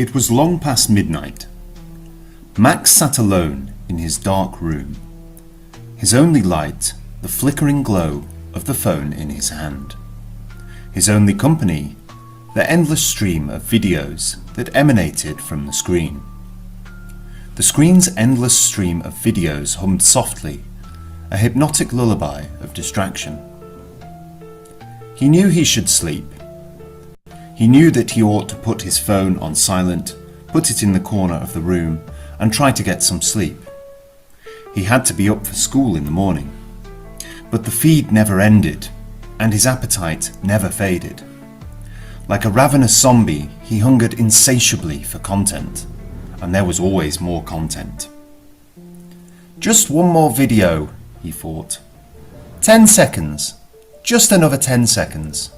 It was long past midnight. Max sat alone in his dark room, his only light the flickering glow of the phone in his hand. His only company, the endless stream of videos that emanated from the screen. The screen's endless stream of videos hummed softly, a hypnotic lullaby of distraction. He knew he should sleep. He knew that he ought to put his phone on silent, put it in the corner of the room, and try to get some sleep. He had to be up for school in the morning. But the feed never ended, and his appetite never faded. Like a ravenous zombie, he hungered insatiably for content, and there was always more content. Just one more video, he thought. 10 seconds. Just another 10 seconds.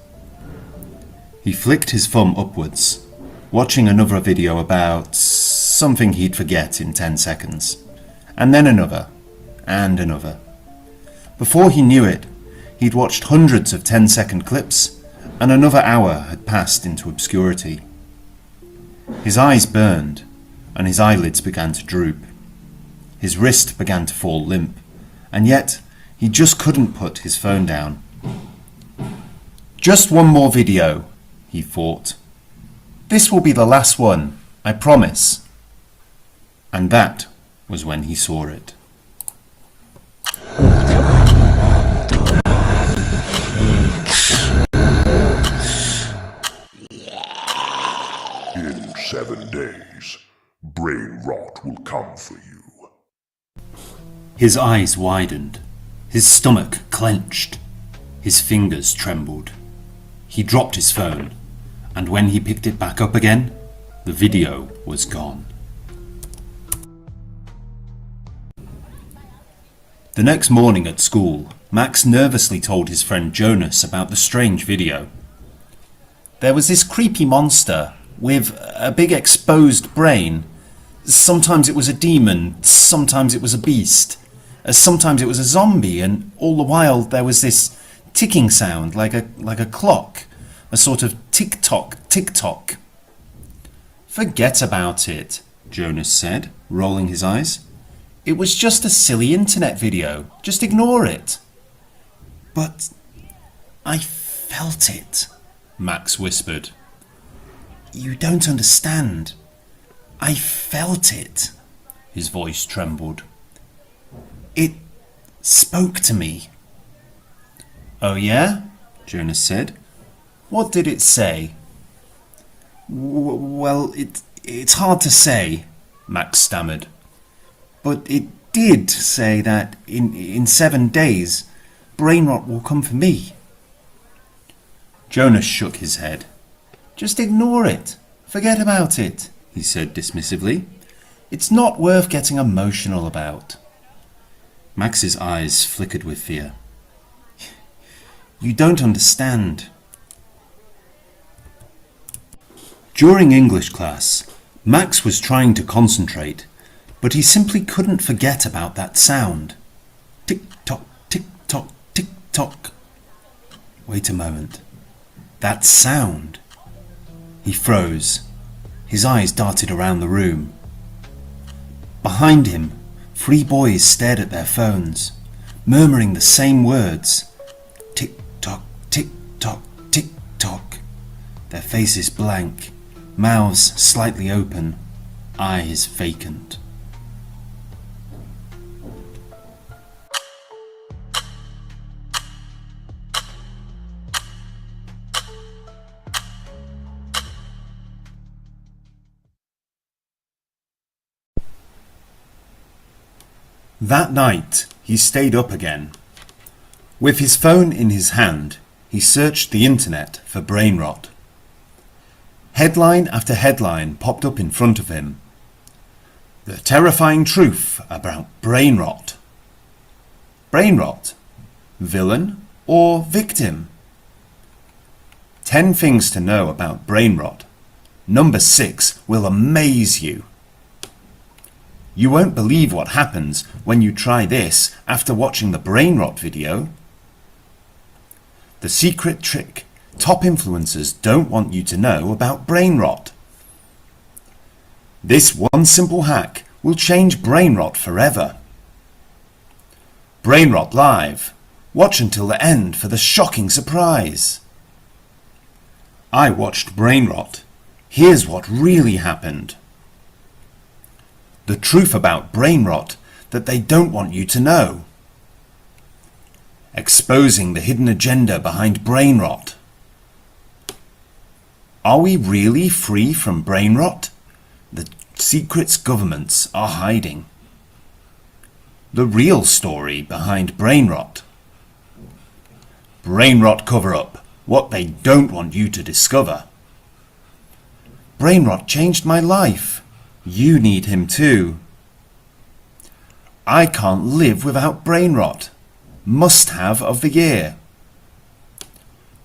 He flicked his thumb upwards, watching another video about something he'd forget in 10 seconds, and then another, and another. Before he knew it, he'd watched hundreds of 10-second clips, and another hour had passed into obscurity. His eyes burned, and his eyelids began to droop. His wrist began to fall limp, and yet he just couldn't put his phone down. Just one more video, he thought. This will be the last one, I promise. And that was when he saw it. In 7 days, Brainrot will come for you. His eyes widened, his stomach clenched, his fingers trembled. He dropped his phone, and when he picked it back up again, the video was gone. The next morning at school, Max nervously told his friend Jonas about the strange video. There was this creepy monster with a big exposed brain. Sometimes it was a demon, sometimes it was a beast, sometimes it was a zombie, and all the while there was this ticking sound like a clock, a sort of tick-tock, tick-tock. Forget about it, Jonas said, rolling his eyes. It was just a silly internet video. Just ignore it. But I felt it, Max whispered. You don't understand. I felt it. His voice trembled. It spoke to me. Oh yeah? Jonas said. What did it say? Well, it's hard to say, Max stammered. But it did say that in 7 days, Brainrot will come for me. Jonas shook his head. Just ignore it. Forget about it, he said dismissively. It's not worth getting emotional about. Max's eyes flickered with fear. You don't understand. During English class, Max was trying to concentrate, but he simply couldn't forget about that sound. Tick-tock, tick-tock, tick-tock. Wait a moment. That sound. He froze. His eyes darted around the room. Behind him, 3 boys stared at their phones, murmuring the same words. Tick-tock, tick-tock, tick-tock. Their faces blank, mouths slightly open, eyes vacant. That night, he stayed up again. With his phone in his hand, he searched the internet for Brainrot. Headline after headline popped up in front of him. The terrifying truth about Brainrot. Brainrot? Villain or victim? 10 things to know about Brainrot. Number 6 will amaze you. You won't believe what happens when you try this after watching the Brainrot video. The secret trick top influencers don't want you to know about Brainrot. This one simple hack will change Brainrot forever. Brainrot Live. Watch until the end for the shocking surprise. I watched Brainrot. Here's what really happened. The truth about Brainrot that they don't want you to know. Exposing the hidden agenda behind Brainrot. Are we really free from Brainrot? The secrets governments are hiding. The real story behind Brainrot. Brainrot cover-up, what they don't want you to discover. Brainrot changed my life. You need him too. I can't live without Brainrot. Must-have of the year.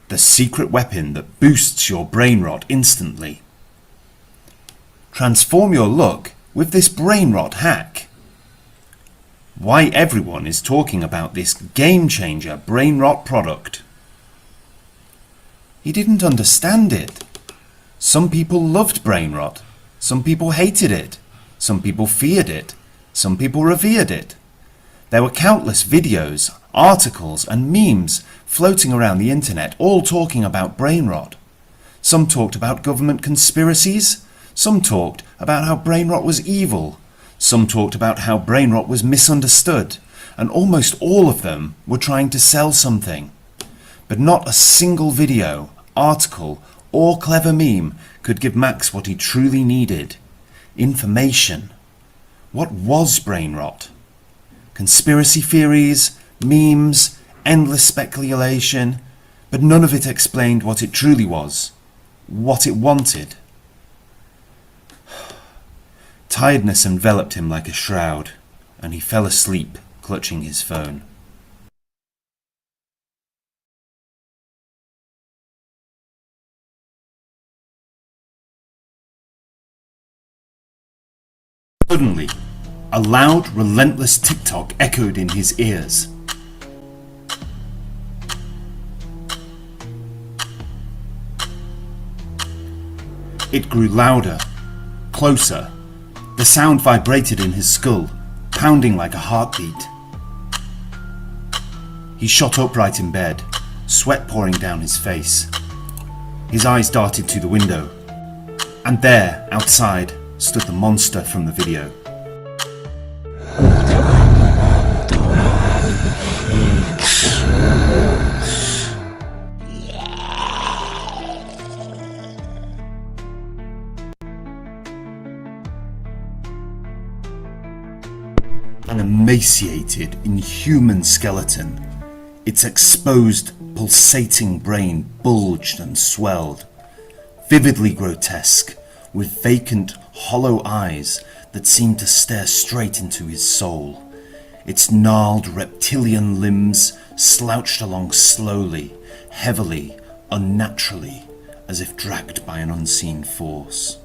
The secret weapon that boosts your Brainrot instantly. Transform your look with this Brainrot hack. Why everyone is talking about this game-changer Brainrot product. He didn't understand it. Some people loved Brainrot. Some people hated it. Some people feared it. Some people revered it. There were countless videos, articles and memes floating around the internet all talking about Brainrot. Some talked about government conspiracies. Some talked about how Brainrot was evil. Some talked about how Brainrot was misunderstood. And almost all of them were trying to sell something. But not a single video, article or clever meme could give Max what he truly needed. Information. What was Brainrot? Conspiracy theories, memes, endless speculation, but none of it explained what it truly was, what it wanted. Tiredness enveloped him like a shroud, and he fell asleep, clutching his phone. Suddenly, a loud, relentless tick-tock echoed in his ears. It grew louder, closer. The sound vibrated in his skull, pounding like a heartbeat. He shot upright in bed, sweat pouring down his face. His eyes darted to the window, and there, outside, stood the monster from the video. An emaciated, inhuman skeleton. Its exposed, pulsating brain bulged and swelled, vividly grotesque, with vacant, hollow eyes that seemed to stare straight into his soul. Its gnarled reptilian limbs slouched along slowly, heavily, unnaturally, as if dragged by an unseen force.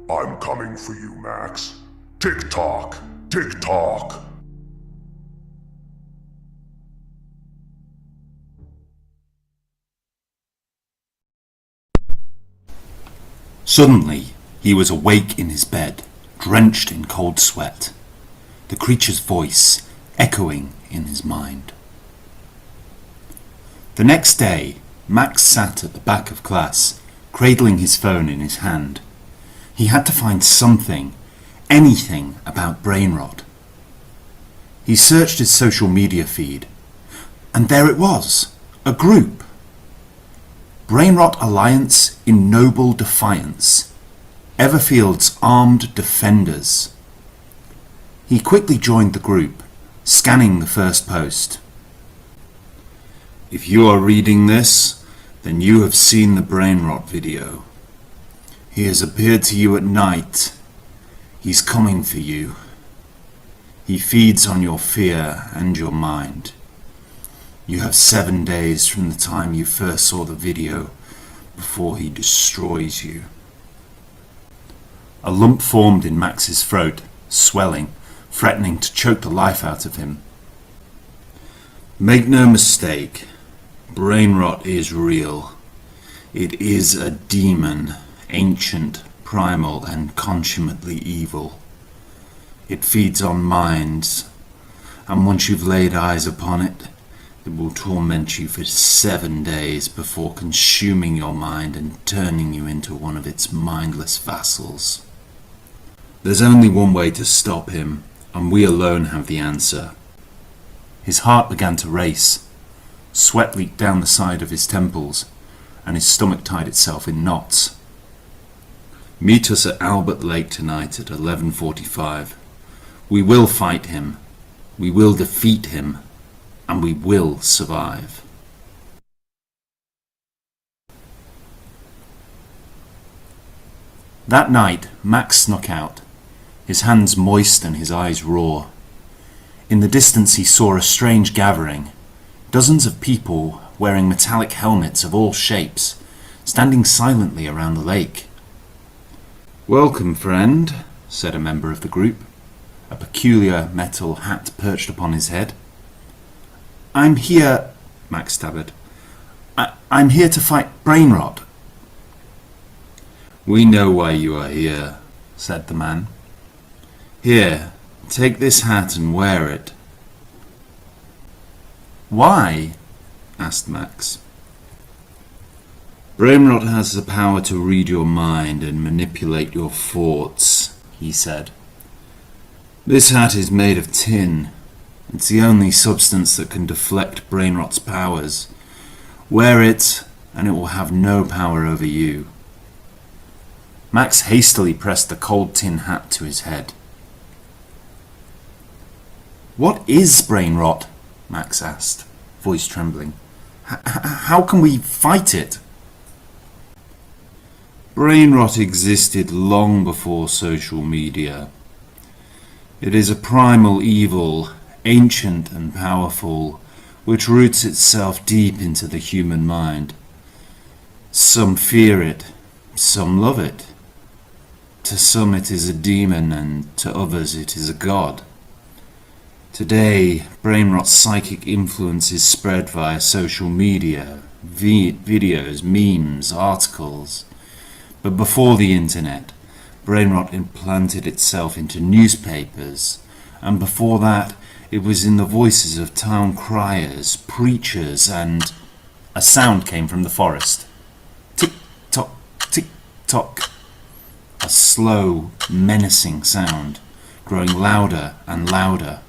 I'm coming for you, Max. Tick-tock, tick-tock. Suddenly, he was awake in his bed, drenched in cold sweat, the creature's voice echoing in his mind. The next day, Max sat at the back of class, cradling his phone in his hand. He had to find something, anything about Brainrot. He searched his social media feed, and there it was, a group. Brainrot Alliance in Noble Defiance, Everfield's Armed Defenders. He quickly joined the group, scanning the first post. If you are reading this, then you have seen the Brainrot video. He has appeared to you at night. He's coming for you. He feeds on your fear and your mind. You have 7 days from the time you first saw the video before he destroys you. A lump formed in Max's throat, swelling, threatening to choke the life out of him. Make no mistake, Brainrot is real. It is a demon, ancient, primal, and consummately evil. It feeds on minds, and once you've laid eyes upon it, it will torment you for 7 days before consuming your mind and turning you into one of its mindless vassals. There's only one way to stop him, and we alone have the answer. His heart began to race. Sweat leaked down the side of his temples, and his stomach tied itself in knots. Meet us at Albert Lake tonight at 11:45. We will fight him, we will defeat him, and we will survive. That night, Max snuck out, his hands moist and his eyes raw. In the distance he saw a strange gathering, dozens of people wearing metallic helmets of all shapes, standing silently around the lake. "Welcome, friend," said a member of the group, a peculiar metal hat perched upon his head. "I'm here," Max stammered. I'm here to fight Brainrot." "We know why you are here," said the man. "Here, take this hat and wear it." "Why?" asked Max. "Brainrot has the power to read your mind and manipulate your thoughts," he said. "This hat is made of tin. It's the only substance that can deflect Brainrot's powers. Wear it, and it will have no power over you." Max hastily pressed the cold tin hat to his head. "What is Brainrot?" Max asked, voice trembling. How can we fight it?" "Brainrot existed long before social media. It is a primal evil, ancient and powerful, which roots itself deep into the human mind. Some fear it, some love it. To some it is a demon, and to others it is a god. Today, Brainrot's psychic influence is spread via social media, videos, memes, articles. But before the internet, Brainrot implanted itself into newspapers, and before that, it was in the voices of town criers, preachers, and... A sound came from the forest. Tick-tock, tick-tock. A slow, menacing sound, growing louder and louder.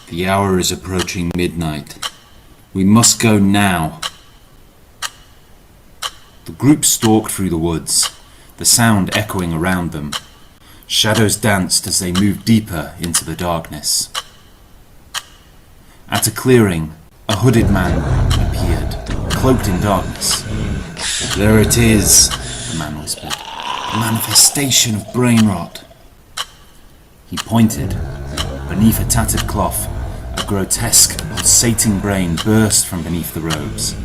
"The hour is approaching midnight. We must go now." The group stalked through the woods, the sound echoing around them. Shadows danced as they moved deeper into the darkness. At a clearing, a hooded man appeared, cloaked in darkness. "There it is," the man whispered. "A manifestation of Brainrot." He pointed. Beneath a tattered cloth, a grotesque, pulsating brain burst from beneath the robes,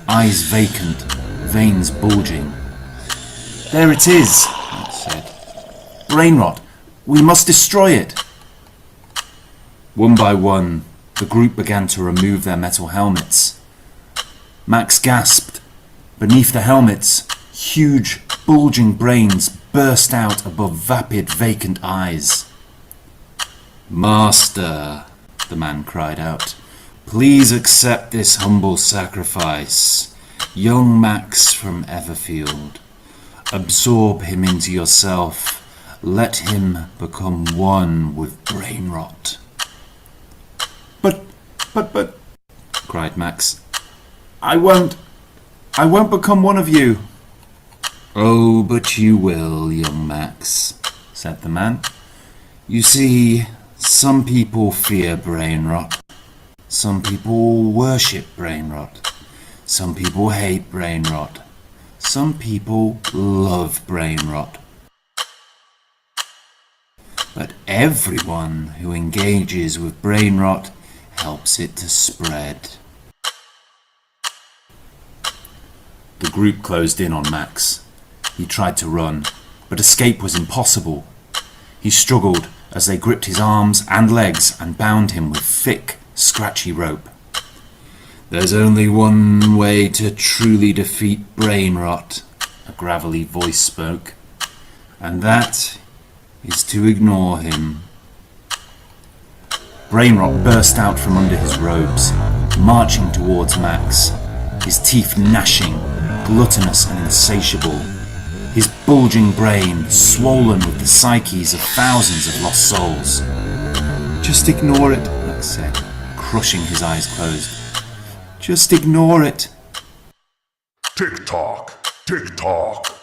eyes vacant, veins bulging. "There it is," Max said. "Brainrot. We must destroy it." One by one, the group began to remove their metal helmets. Max gasped. Beneath the helmets, huge, bulging brains burst out above vapid, vacant eyes. "Master," the man cried out, "please accept this humble sacrifice. Young Max from Everfield. Absorb him into yourself. Let him become one with Brainrot." But, cried Max. I won't become one of you." "Oh, but you will, young Max," said the man. "You see, some people fear Brainrot. Some people worship Brainrot. Some people hate Brainrot. Some people love Brainrot. But everyone who engages with Brainrot helps it to spread." The group closed in on Max. He tried to run, but escape was impossible. He struggled as they gripped his arms and legs and bound him with thick, scratchy rope. There's only one way to truly defeat Brainrot, a gravelly voice spoke, and that is to ignore him. Brainrot burst out from under his robes, marching towards Max, his teeth gnashing, gluttonous and insatiable, his bulging brain swollen with the psyches of thousands of lost souls. Just ignore it, Max said, crushing his eyes closed. Just ignore it. Tick-tock, tick-tock.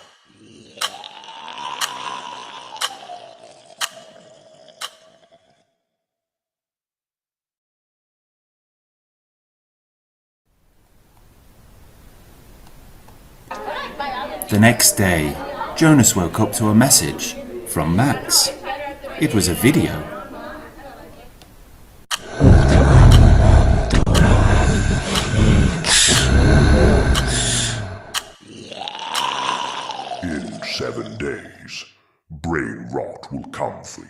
The next day, Jonas woke up to a message from Max. It was a video. In 7 days, Brainrot will come for you.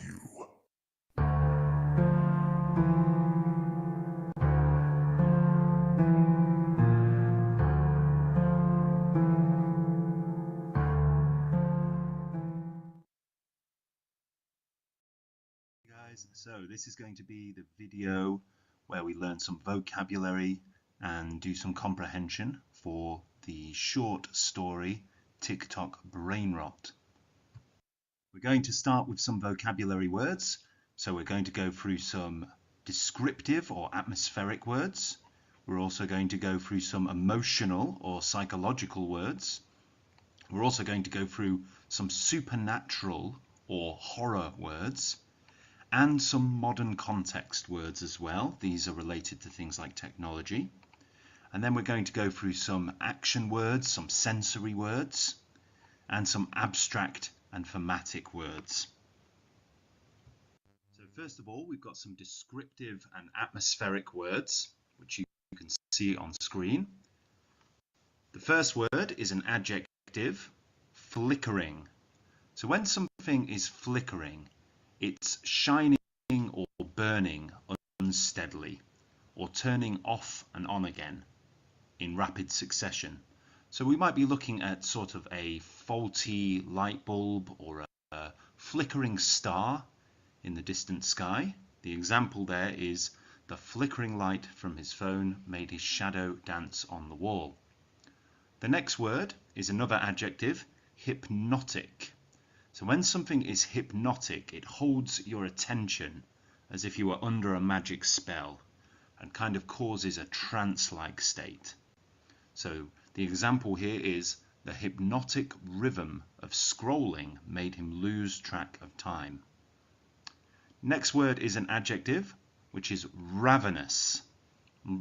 Guys, so this is going to be the video where we learn some vocabulary and do some comprehension for the short story Tick-tock Brainrot. We're going to start with some vocabulary words. So we're going to go through some descriptive or atmospheric words. We're also going to go through some emotional or psychological words. We're also going to go through some supernatural or horror words and some modern context words as well. These are related to things like technology. And then we're going to go through some action words, some sensory words, and some abstract and thematic words. So first of all, we've got some descriptive and atmospheric words, which you can see on screen. The first word is an adjective, flickering. So when something is flickering, it's shining or burning unsteadily, or turning off and on again in rapid succession. So we might be looking at sort of a faulty light bulb or a flickering star in the distant sky. The example there is the flickering light from his phone made his shadow dance on the wall. The next word is another adjective, hypnotic. So when something is hypnotic, it holds your attention as if you were under a magic spell and kind of causes a trance-like state. So the example here is the hypnotic rhythm of scrolling made him lose track of time. Next word is an adjective, which is ravenous.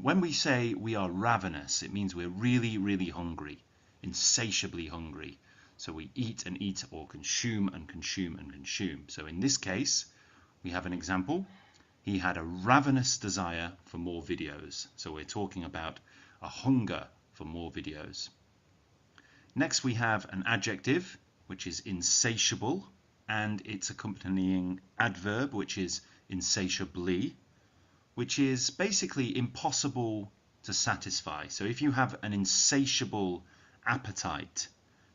When we say we are ravenous, it means we're really, really hungry, insatiably hungry. So we eat and eat or consume and consume and consume. So in this case, we have an example. He had a ravenous desire for more videos. So we're talking about a hunger for more videos. Next we have an adjective, which is insatiable, and its accompanying adverb, which is insatiably, which is basically impossible to satisfy. So if you have an insatiable appetite,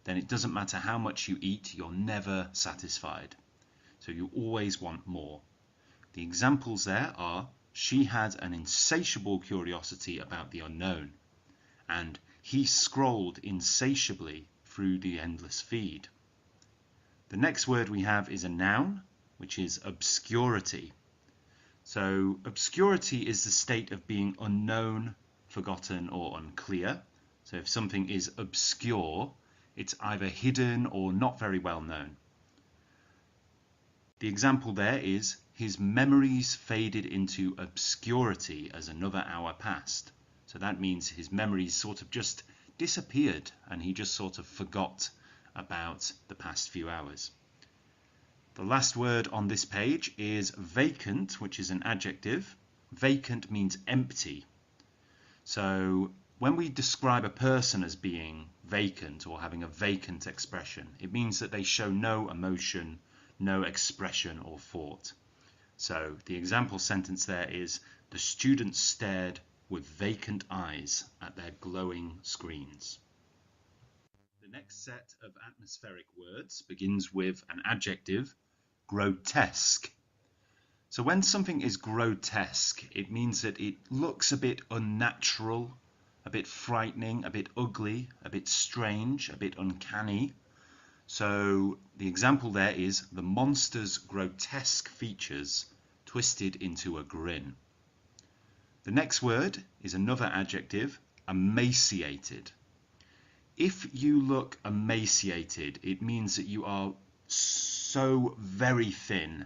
then it doesn't matter how much you eat, you're never satisfied. So you always want more. The examples there are, she had an insatiable curiosity about the unknown, and he scrolled insatiably through the endless feed. The next word we have is a noun, which is obscurity. So obscurity is the state of being unknown, forgotten, or unclear. So if something is obscure, it's either hidden or not very well known. The example there is, his memories faded into obscurity as another hour passed. So that means his memories sort of just disappeared and he just sort of forgot about the past few hours. The last word on this page is vacant, which is an adjective. Vacant means empty. So when we describe a person as being vacant or having a vacant expression, it means that they show no emotion, no expression or thought. So the example sentence there is, the student stared with vacant eyes at their glowing screens. The next set of atmospheric words begins with an adjective, grotesque. So when something is grotesque, it means that it looks a bit unnatural, a bit frightening, a bit ugly, a bit strange, a bit uncanny. So the example there is the monster's grotesque features twisted into a grin. The next word is another adjective, emaciated. If you look emaciated, it means that you are so very thin,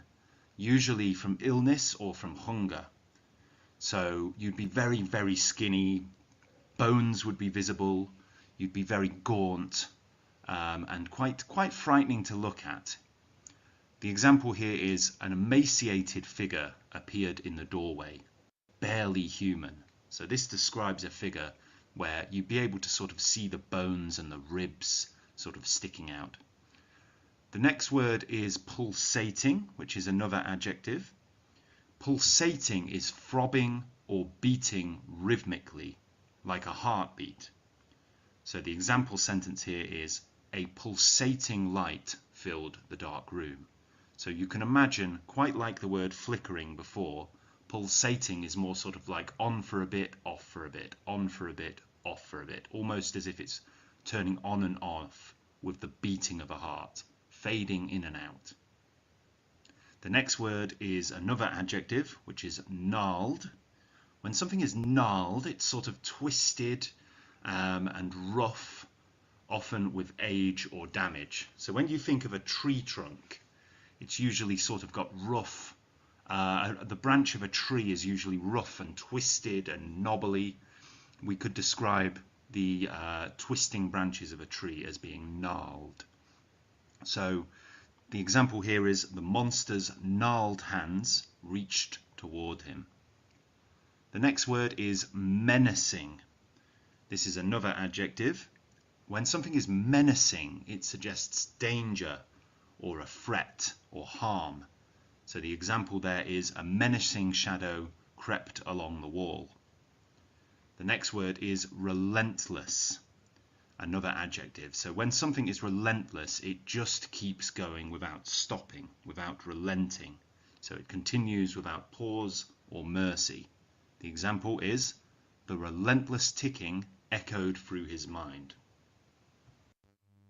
usually from illness or from hunger. So you'd be very, very skinny, bones would be visible, you'd be very gaunt, and quite frightening to look at. The example here is an emaciated figure appeared in the doorway, barely human. So this describes a figure where you'd be able to sort of see the bones and the ribs sort of sticking out. The next word is pulsating, which is another adjective. Pulsating is throbbing or beating rhythmically, like a heartbeat. So the example sentence here is, a pulsating light filled the dark room. So you can imagine, quite like the word flickering before, pulsating is more sort of like on for a bit, off for a bit, on for a bit, off for a bit, almost as if it's turning on and off with the beating of a heart, fading in and out. The next word is another adjective, which is gnarled. When something is gnarled, it's sort of twisted and rough, often with age or damage. So when you think of a tree trunk, it's usually sort of got rough. The branch of a tree is usually rough and twisted and knobbly. We could describe the twisting branches of a tree as being gnarled. So the example here is, the monster's gnarled hands reached toward him. The next word is menacing. This is another adjective. When something is menacing, it suggests danger or a threat or harm. So the example there is, a menacing shadow crept along the wall. The next word is relentless, another adjective. So when something is relentless, it just keeps going without stopping, without relenting. So it continues without pause or mercy. The example is, the relentless ticking echoed through his mind.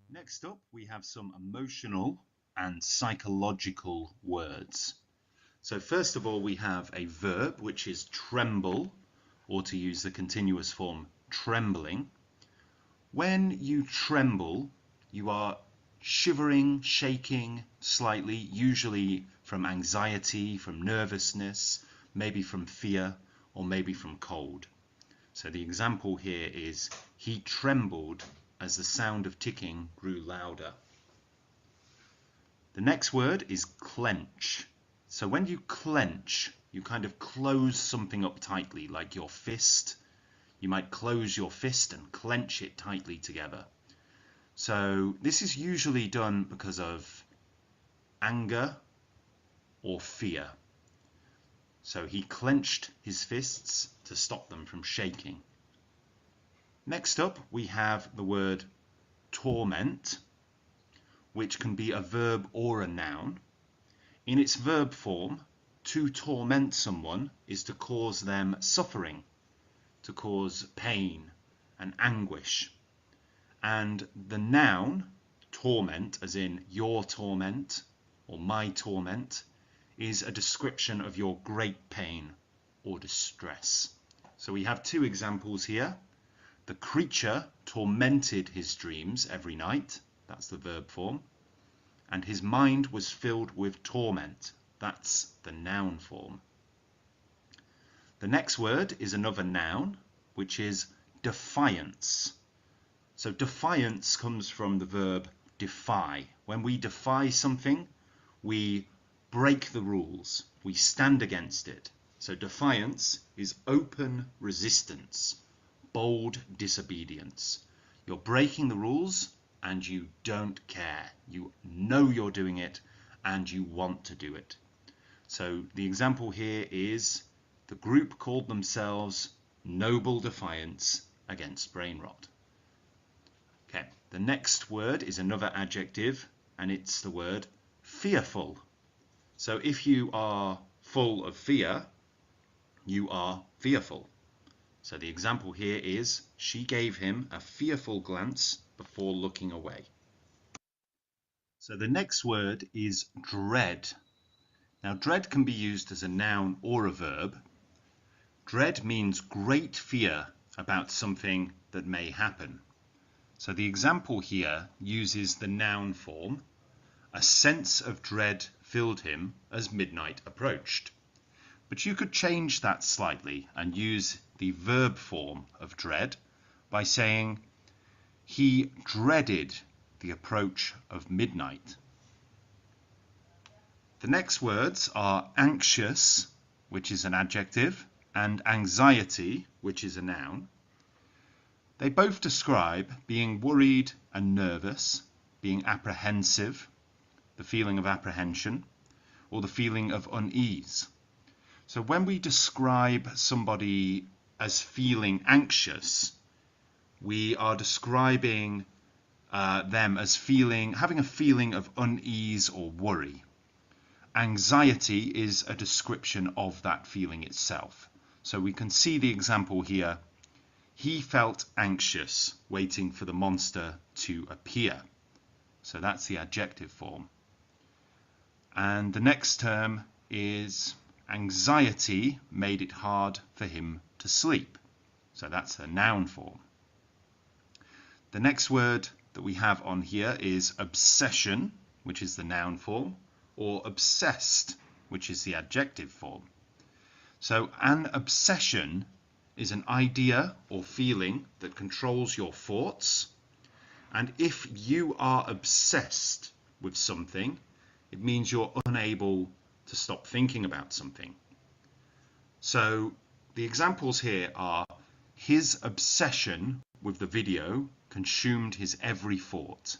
Next up, we have some emotional and psychological words. So first of all, we have a verb, which is tremble, or to use the continuous form, trembling. When you tremble, you are shivering, shaking slightly, usually from anxiety, from nervousness, maybe from fear, or maybe from cold. So the example here is, he trembled as the sound of ticking grew louder. The next word is clench. So when you clench, you kind of close something up tightly, like your fist. You might close your fist and clench it tightly together. So this is usually done because of anger or fear. So he clenched his fists to stop them from shaking. Next up, we have the word torment, which can be a verb or a noun. In its verb form, to torment someone is to cause them suffering, to cause pain and anguish. And the noun, torment, as in your torment or my torment, is a description of your great pain or distress. So we have two examples here. The creature tormented his dreams every night. That's the verb form. And his mind was filled with torment. That's the noun form. The next word is another noun, which is defiance. So defiance comes from the verb defy. When we defy something, we break the rules. We stand against it. So defiance is open resistance, bold disobedience. You're breaking the rules and you don't care. You know you're doing it and you want to do it. So the example here is, the group called themselves noble defiance against Brainrot. Okay, the next word is another adjective, and it's the word fearful. So if you are full of fear, you are fearful. So the example here is, she gave him a fearful glance before looking away. So the next word is dread. Now dread can be used as a noun or a verb. Dread means great fear about something that may happen. So the example here uses the noun form. A sense of dread filled him as midnight approached. But you could change that slightly and use the verb form of dread by saying, he dreaded the approach of midnight. The next words are anxious, which is an adjective, and anxiety, which is a noun. They both describe being worried and nervous, being apprehensive, the feeling of apprehension, or the feeling of unease. So when we describe somebody as feeling anxious, we are describing them as having a feeling of unease or worry. Anxiety is a description of that feeling itself. So we can see the example here. He felt anxious, waiting for the monster to appear. So that's the adjective form. And the next term is anxiety made it hard for him to sleep. So that's the noun form. The next word that we have on here is obsession, which is the noun form, or obsessed, which is the adjective form. So an obsession is an idea or feeling that controls your thoughts. And if you are obsessed with something, it means you're unable to stop thinking about something. So the examples here are, his obsession with the video consumed his every thought.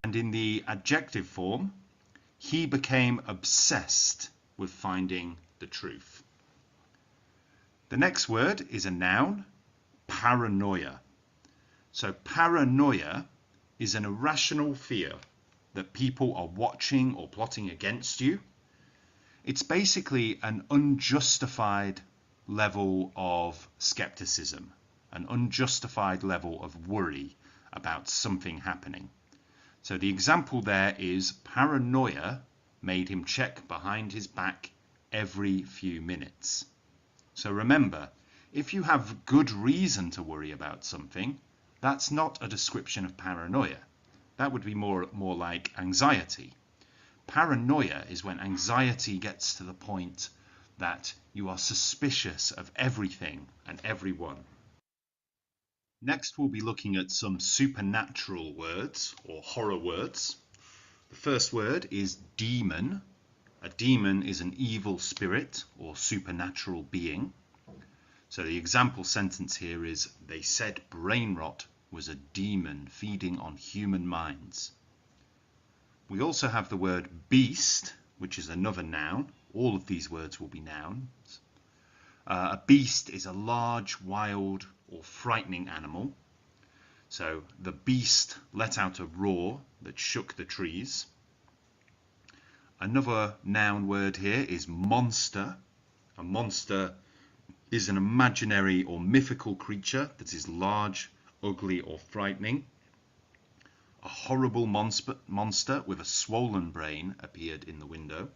And in the adjective form, he became obsessed with finding the truth. The next word is a noun, paranoia. So paranoia is an irrational fear that people are watching or plotting against you. It's basically an unjustified level of skepticism, an unjustified level of worry about something happening. So the example there is, paranoia made him check behind his back every few minutes. So remember, if you have good reason to worry about something, that's not a description of paranoia. That would be more like anxiety. Paranoia is when anxiety gets to the point that you are suspicious of everything and everyone. Next, we'll be looking at some supernatural words or horror words. The first word is demon. A demon is an evil spirit or supernatural being. So the example sentence here is, they said Brainrot was a demon feeding on human minds. We also have the word beast, which is another noun. All of these words will be nouns. A beast is a large, wild, or frightening animal. So the beast let out a roar that shook the trees. Another noun word here is monster. A monster is an imaginary or mythical creature that is large, ugly, or frightening. A horrible monster with a swollen brain appeared in the window.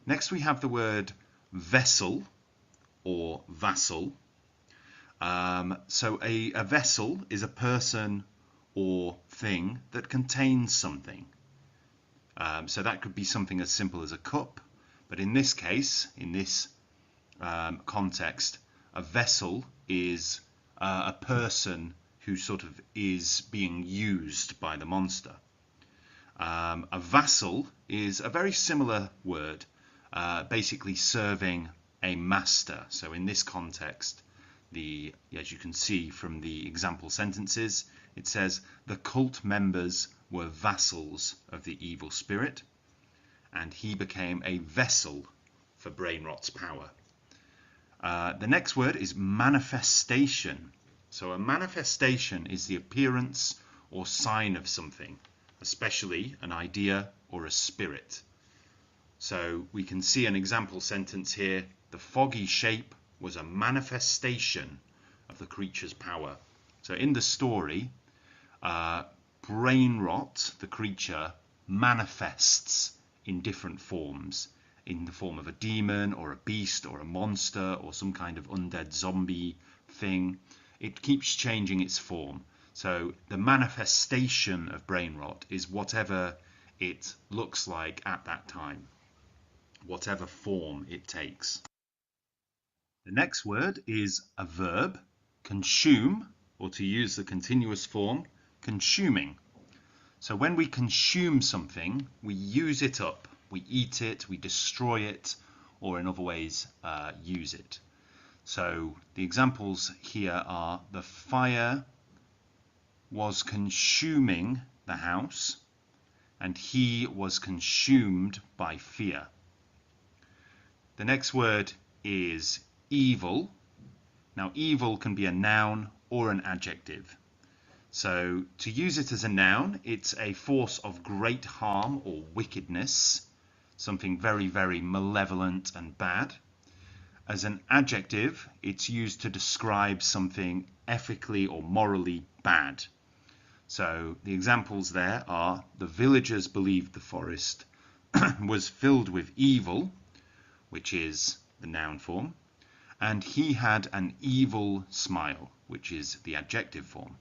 Next we have the word vessel or vassal. So a vessel is a person or thing that contains something. So that could be something as simple as a cup, but in this case, in this context, a vessel is a person who sort of is being used by the monster. A vassal is a very similar word, basically serving a master. So in this context, as you can see from the example sentences, it says the cult members were vassals of the evil spirit, and he became a vessel for Brainrot's power. The next word is manifestation. So a manifestation is the appearance or sign of something, especially an idea or a spirit. So we can see an example sentence here. The foggy shape was a manifestation of the creature's power. So in the story, Brainrot, the creature, manifests in different forms, in the form of a demon or a beast or a monster or some kind of undead zombie thing. It keeps changing its form. So the manifestation of Brainrot is whatever it looks like at that time, whatever form it takes. The next word is a verb, consume, or to use the continuous form, consuming. So when we consume something, we use it up. We eat it, we destroy it, or in other ways, use it. So the examples here are: the fire was consuming the house, and he was consumed by fear. The next word is evil. Now, evil can be a noun or an adjective. So to use it as a noun, it's a force of great harm or wickedness, something very, very malevolent and bad. As an adjective, it's used to describe something ethically or morally bad. So the examples there are: the villagers believed the forest was filled with evil, which is the noun form, and he had an evil smile, which is the adjective form.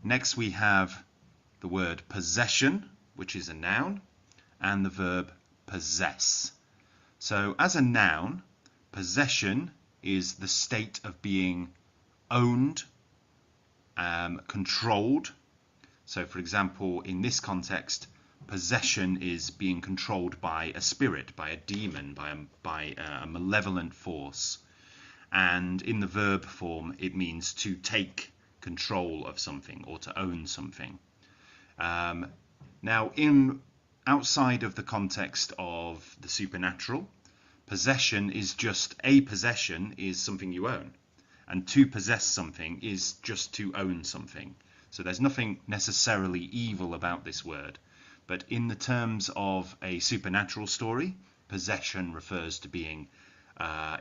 Next we have the word possession, which is a noun, and the verb possess. So as a noun, possession is the state of being owned, controlled. So for example, in this context, possession is being controlled by a spirit, by a demon, by a malevolent force. And in the verb form, it means to take control of something or to own something. Now, outside of the context of the supernatural, possession is just a possession is something you own, and to possess something is just to own something. So there's nothing necessarily evil about this word, but in the terms of a supernatural story, possession refers to being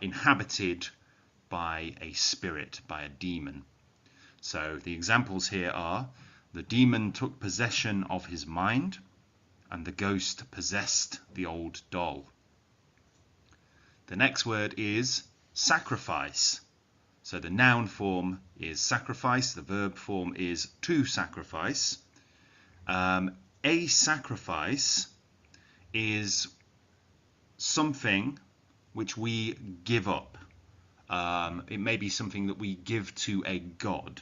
inhabited by a spirit, by a demon. So the examples here are: the demon took possession of his mind, and the ghost possessed the old doll. The next word is sacrifice. So the noun form is sacrifice, the verb form is to sacrifice. A sacrifice is something which we give up. It may be something that we give to a god,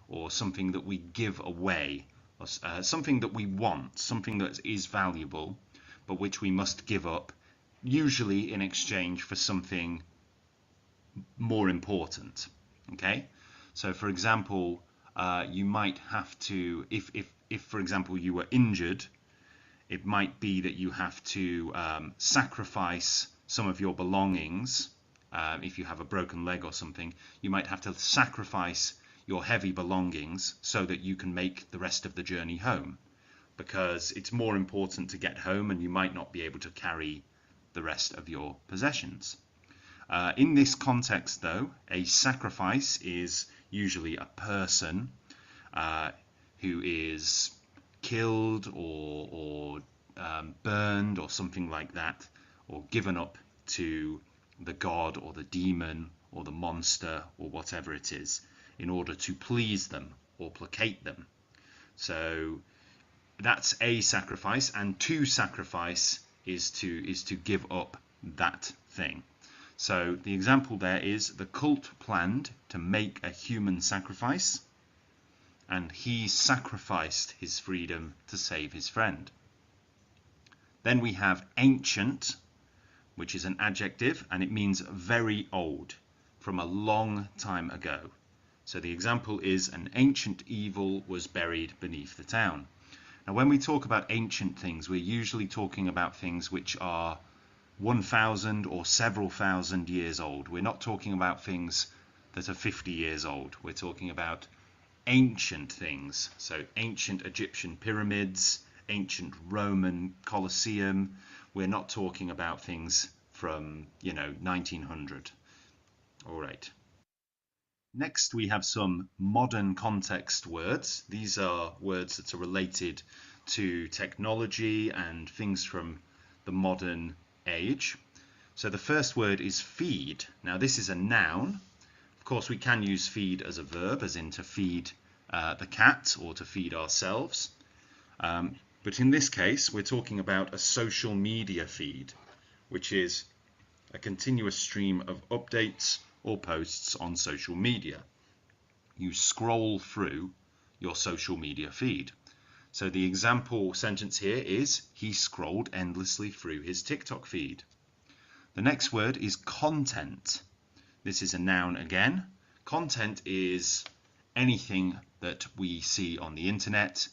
or something that we give away, or something that we want, something that is valuable, but which we must give up, usually in exchange for something more important. Okay, so for example, you might have to, if for example you were injured, it might be that you have to sacrifice some of your belongings. If you have a broken leg or something, you might have to sacrifice your heavy belongings so that you can make the rest of the journey home, because it's more important to get home and you might not be able to carry the rest of your possessions. In this context, though, a sacrifice is usually a person who is killed or burned or something like that, or given up to the god or the demon or the monster or whatever it is, in order to please them or placate them. So that's a sacrifice, and to sacrifice is to give up that thing. So the example there is: the cult planned to make a human sacrifice, and he sacrificed his freedom to save his friend. Then we have ancient, which is an adjective, and it means very old, from a long time ago. So the example is: an ancient evil was buried beneath the town. Now when we talk about ancient things, we're usually talking about things which are 1,000 or several thousand years old. We're not talking about things that are 50 years old. We're talking about ancient things. So ancient Egyptian pyramids, ancient Roman Colosseum. We're not talking about things from, 1900. All right. Next, we have some modern context words. These are words that are related to technology and things from the modern age. So the first word is feed. Now this is a noun. Of course, we can use feed as a verb, as in to feed the cat or to feed ourselves. But in this case, we're talking about a social media feed, which is a continuous stream of updates or posts on social media. You scroll through your social media feed. So the example sentence here is, he scrolled endlessly through his TikTok feed. The next word is content. This is a noun again. Content is anything that we see on the internet,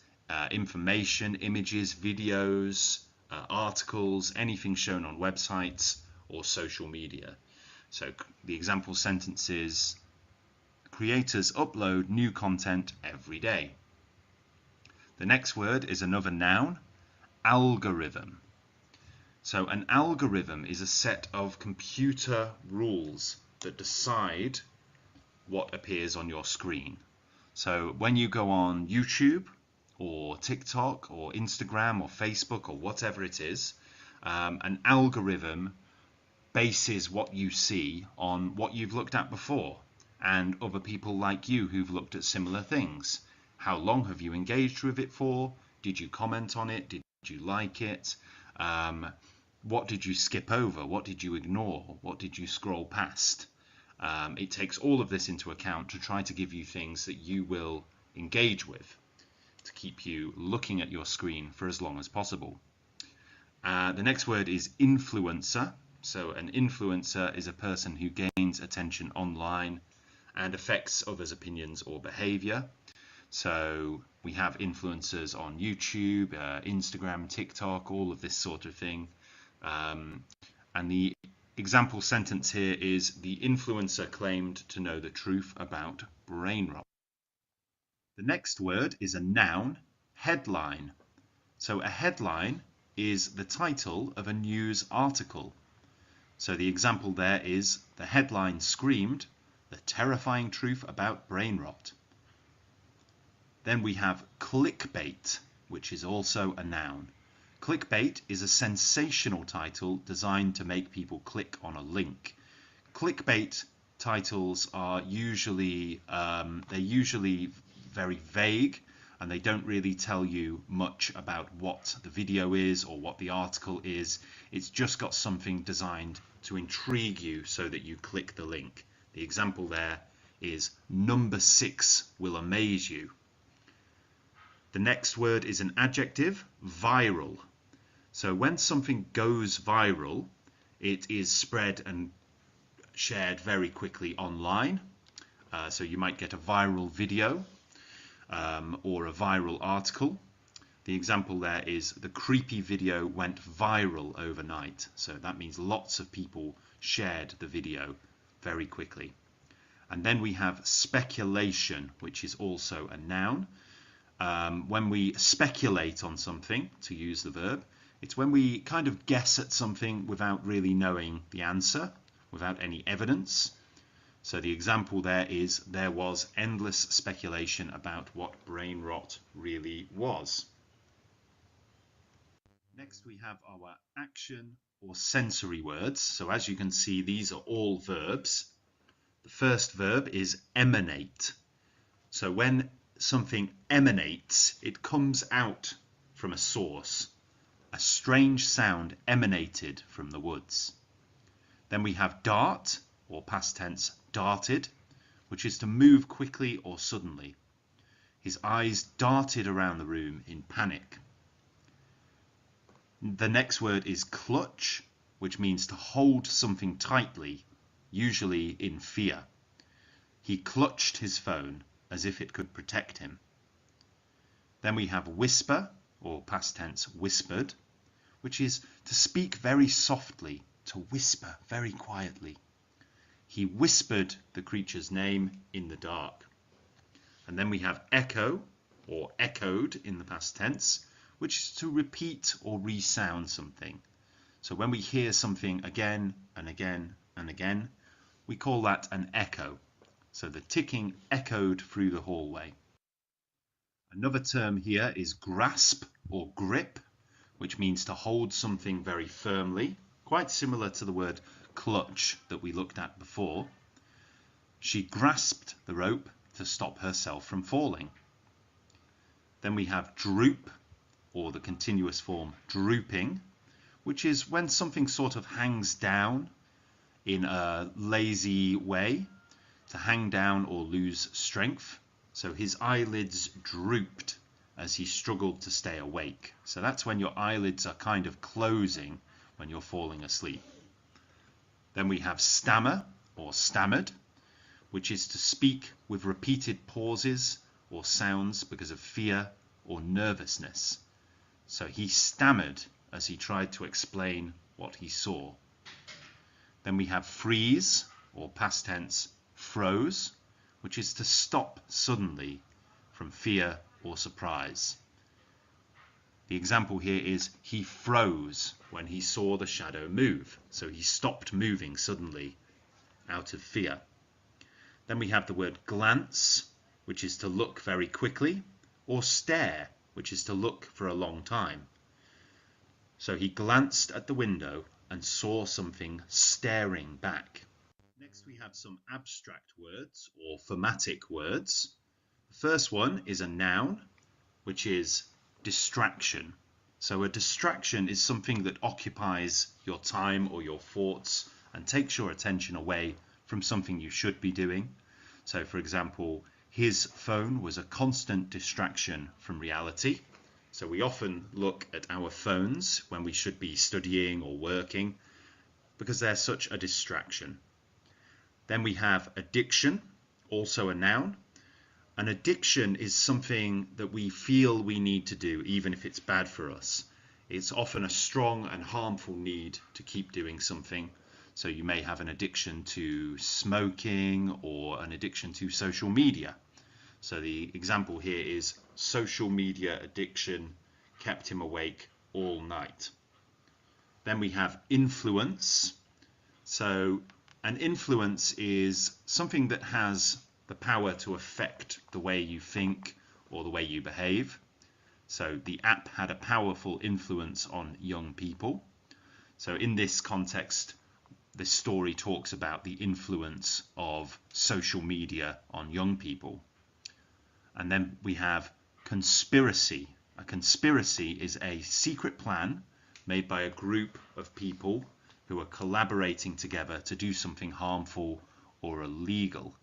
information, images, videos, articles, anything shown on websites or social media. So the example sentence is, creators upload new content every day. The next word is another noun, algorithm. So an algorithm is a set of computer rules that decide what appears on your screen. So when you go on YouTube or TikTok or Instagram or Facebook or whatever it is, an algorithm bases what you see on what you've looked at before and other people like you who've looked at similar things. How long have you engaged with it for? Did you comment on it? Did you like it? What did you skip over? What did you ignore? What did you scroll past? It takes all of this into account to try to give you things that you will engage with, to keep you looking at your screen for as long as possible. The next word is influencer. So an influencer is a person who gains attention online and affects others' opinions or behavior. So we have influencers on YouTube, Instagram, TikTok, all of this sort of thing. And the example sentence here is, the influencer claimed to know the truth about Brainrot. The next word is a noun, headline. So a headline is the title of a news article. So the example there is, the headline screamed, the terrifying truth about Brainrot. Then we have clickbait, which is also a noun. Clickbait is a sensational title designed to make people click on a link. Clickbait titles are usually very vague, and they don't really tell you much about what the video is or what the article is. It's just got something designed to intrigue you so that you click the link. The example there is, number 6 will amaze you. The next word is an adjective, viral. So when something goes viral, it is spread and shared very quickly online. So you might get a viral video or a viral article. The example there is, the creepy video went viral overnight. So that means lots of people shared the video very quickly. And then we have speculation, which is also a noun. When we speculate on something, to use the verb, it's when we kind of guess at something without really knowing the answer, without any evidence. So the example there is, there was endless speculation about what brain rot really was. Next we have our action or sensory words. So as you can see, these are all verbs. The first verb is emanate. So when something emanates, it comes out from a source. A strange sound emanated from the woods. Then we have dart, or past tense, darted, which is to move quickly or suddenly. His eyes darted around the room in panic. The next word is clutch, which means to hold something tightly, usually in fear. He clutched his phone as if it could protect him. Then we have whisper, or past tense, whispered, which is to speak very softly to whisper very quietly. He whispered the creature's name in the dark. And then we have echo, or echoed in the past tense, which is to repeat or resound something. So when we hear something again and again and again, we call that an echo. So the ticking echoed through the hallway. Another term here is grasp or grip, which means to hold something very firmly, quite similar to the word clutch that we looked at before. She grasped the rope to stop herself from falling. Then we have droop, or the continuous form drooping, which is when something sort of hangs down in a lazy way, to hang down or lose strength. So his eyelids drooped as he struggled to stay awake. So that's when your eyelids are kind of closing when you're falling asleep. Then we have stammer or stammered, which is to speak with repeated pauses or sounds because of fear or nervousness. So he stammered as he tried to explain what he saw. Then we have freeze, or past tense froze, which is to stop suddenly from fear or surprise. The example here is he froze when he saw the shadow move. So he stopped moving suddenly out of fear. Then we have the word glance, which is to look very quickly, or stare, which is to look for a long time. So he glanced at the window and saw something staring back. Next we have some abstract words or thematic words. The first one is a noun, which is distraction. So a distraction is something that occupies your time or your thoughts and takes your attention away from something you should be doing. So for example, his phone was a constant distraction from reality. So we often look at our phones when we should be studying or working because they're such a distraction. Then we have addiction, also a noun. An addiction is something that we feel we need to do even if it's bad for us. It's often a strong and harmful need to keep doing something. So you may have an addiction to smoking or an addiction to social media. So the example here is social media addiction kept him awake all night. Then we have influence. So an influence is something that has the power to affect the way you think or the way you behave. So the app had a powerful influence on young people. So in this context, this story talks about the influence of social media on young people. And then we have conspiracy. A conspiracy is a secret plan made by a group of people who are collaborating together to do something harmful or illegal.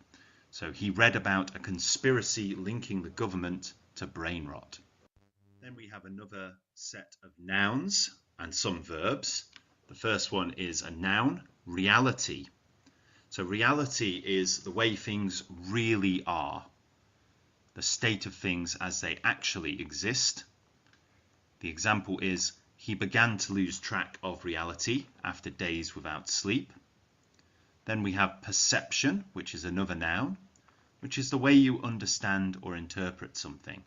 So he read about a conspiracy linking the government to Brainrot. Then we have another set of nouns and some verbs. The first one is a noun, reality. So reality is the way things really are, the state of things as they actually exist. The example is, he began to lose track of reality after days without sleep. Then we have perception, which is another noun, which is the way you understand or interpret something.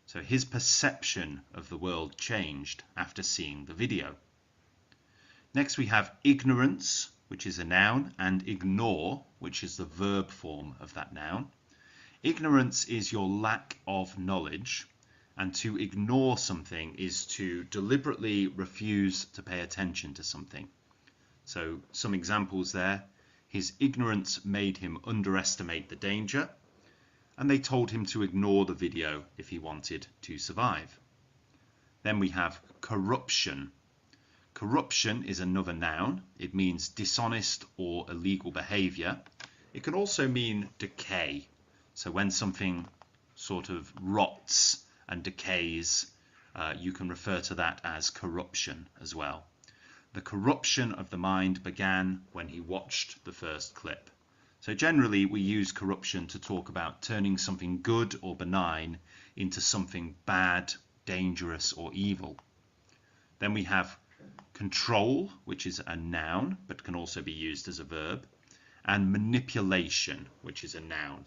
So his perception of the world changed after seeing the video. Next we have ignorance, which is a noun, and ignore, which is the verb form of that noun. Ignorance is your lack of knowledge, and to ignore something is to deliberately refuse to pay attention to something. So some examples there. His ignorance made him underestimate the danger, and they told him to ignore the video if he wanted to survive. Then we have corruption. Corruption is another noun. It means dishonest or illegal behavior. It can also mean decay. So when something sort of rots and decays, you can refer to that as corruption as well. The corruption of the mind began when he watched the first clip. So generally we use corruption to talk about turning something good or benign into something bad, dangerous or evil. Then we have control, which is a noun but can also be used as a verb, and manipulation, which is a noun.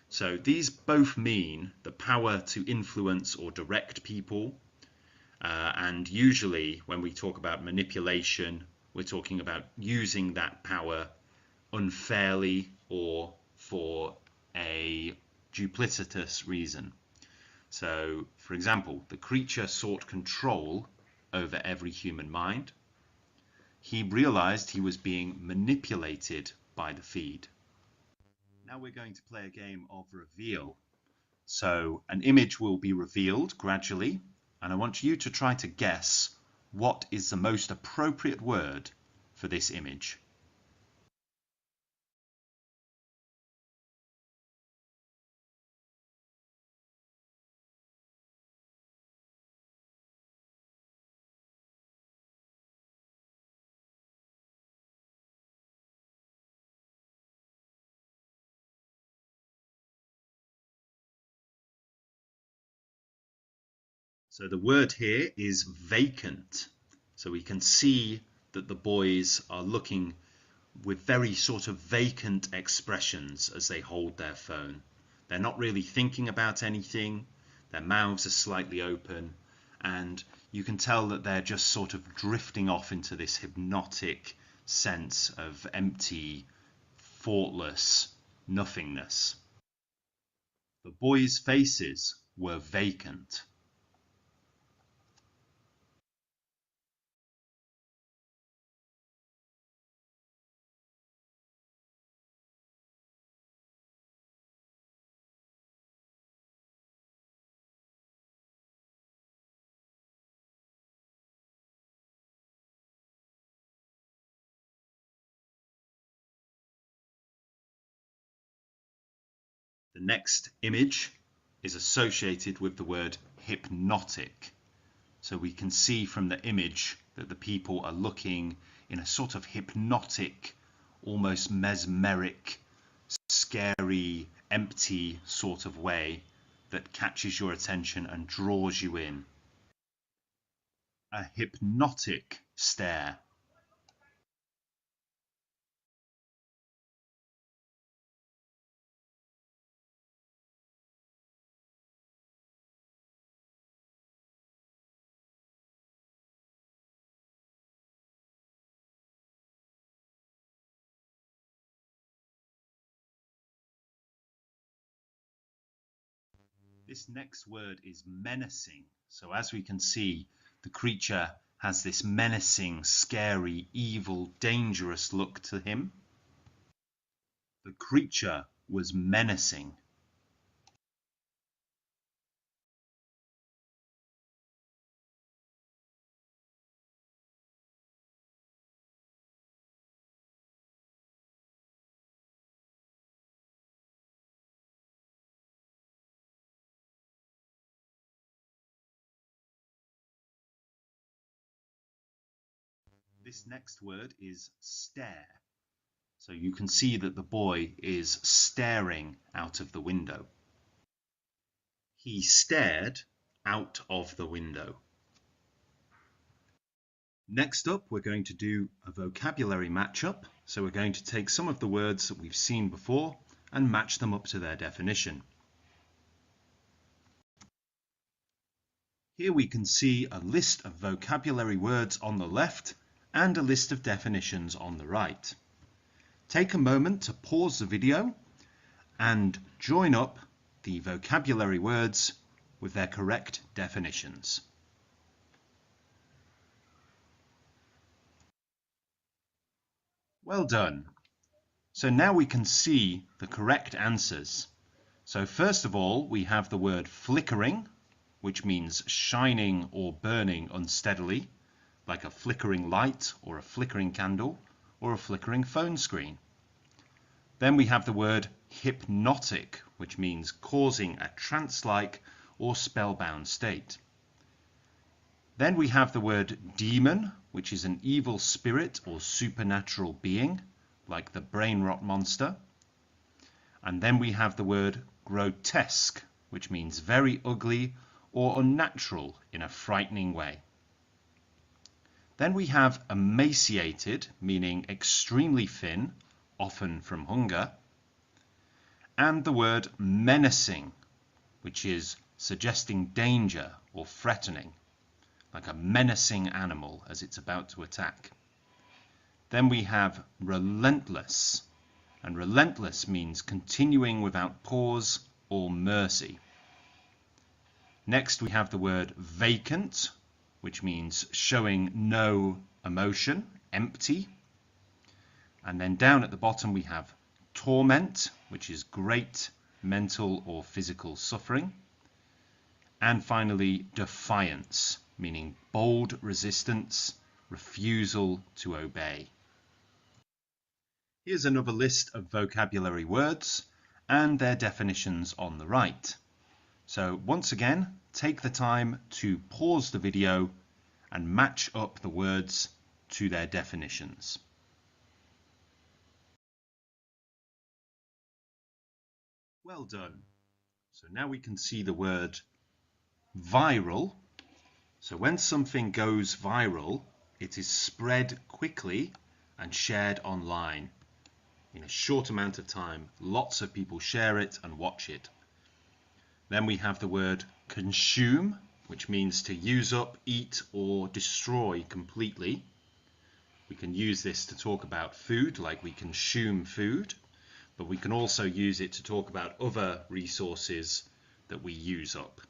So these both mean the power to influence or direct people, and usually when we talk about manipulation, we're talking about using that power unfairly or for a duplicitous reason. So, for example, the creature sought control over every human mind. He realized he was being manipulated by the feed. Now we're going to play a game of reveal. So an image will be revealed gradually, and I want you to try to guess what is the most appropriate word for this image. So the word here is vacant. So we can see that the boys are looking with very sort of vacant expressions as they hold their phone. They're not really thinking about anything. Their mouths are slightly open, and you can tell that they're just sort of drifting off into this hypnotic sense of empty, thoughtless nothingness. The boys' faces were vacant. The next image is associated with the word hypnotic. So we can see from the image that the people are looking in a sort of hypnotic, almost mesmeric, scary, empty sort of way that catches your attention and draws you in. A hypnotic stare. This next word is menacing. So as we can see, the creature has this menacing, scary, evil, dangerous look to him. The creature was menacing. This next word is stare. So you can see that the boy is staring out of the window. He stared out of the window. Next up, we're going to do a vocabulary matchup. So we're going to take some of the words that we've seen before and match them up to their definition. Here we can see a list of vocabulary words on the left and a list of definitions on the right. Take a moment to pause the video and join up the vocabulary words with their correct definitions. Well done. So now we can see the correct answers. So first of all, we have the word flickering, which means shining or burning unsteadily, like a flickering light or a flickering candle or a flickering phone screen. Then we have the word hypnotic, which means causing a trance-like or spellbound state. Then we have the word demon, which is an evil spirit or supernatural being, like the Brainrot monster. And then we have the word grotesque, which means very ugly or unnatural in a frightening way. Then we have emaciated, meaning extremely thin, often from hunger. And the word menacing, which is suggesting danger or threatening, like a menacing animal as it's about to attack. Then we have relentless, and relentless means continuing without pause or mercy. Next we have the word vacant, which means showing no emotion, empty. And then down at the bottom we have torment, which is great mental or physical suffering. And finally, defiance, meaning bold resistance, refusal to obey. Here's another list of vocabulary words and their definitions on the right. So once again, take the time to pause the video and match up the words to their definitions. Well done. So now we can see the word viral. So when something goes viral, it is spread quickly and shared online. In a short amount of time, lots of people share it and watch it. Then we have the word consume, which means to use up, eat, or destroy completely. We can use this to talk about food, like we consume food, but we can also use it to talk about other resources that we use up.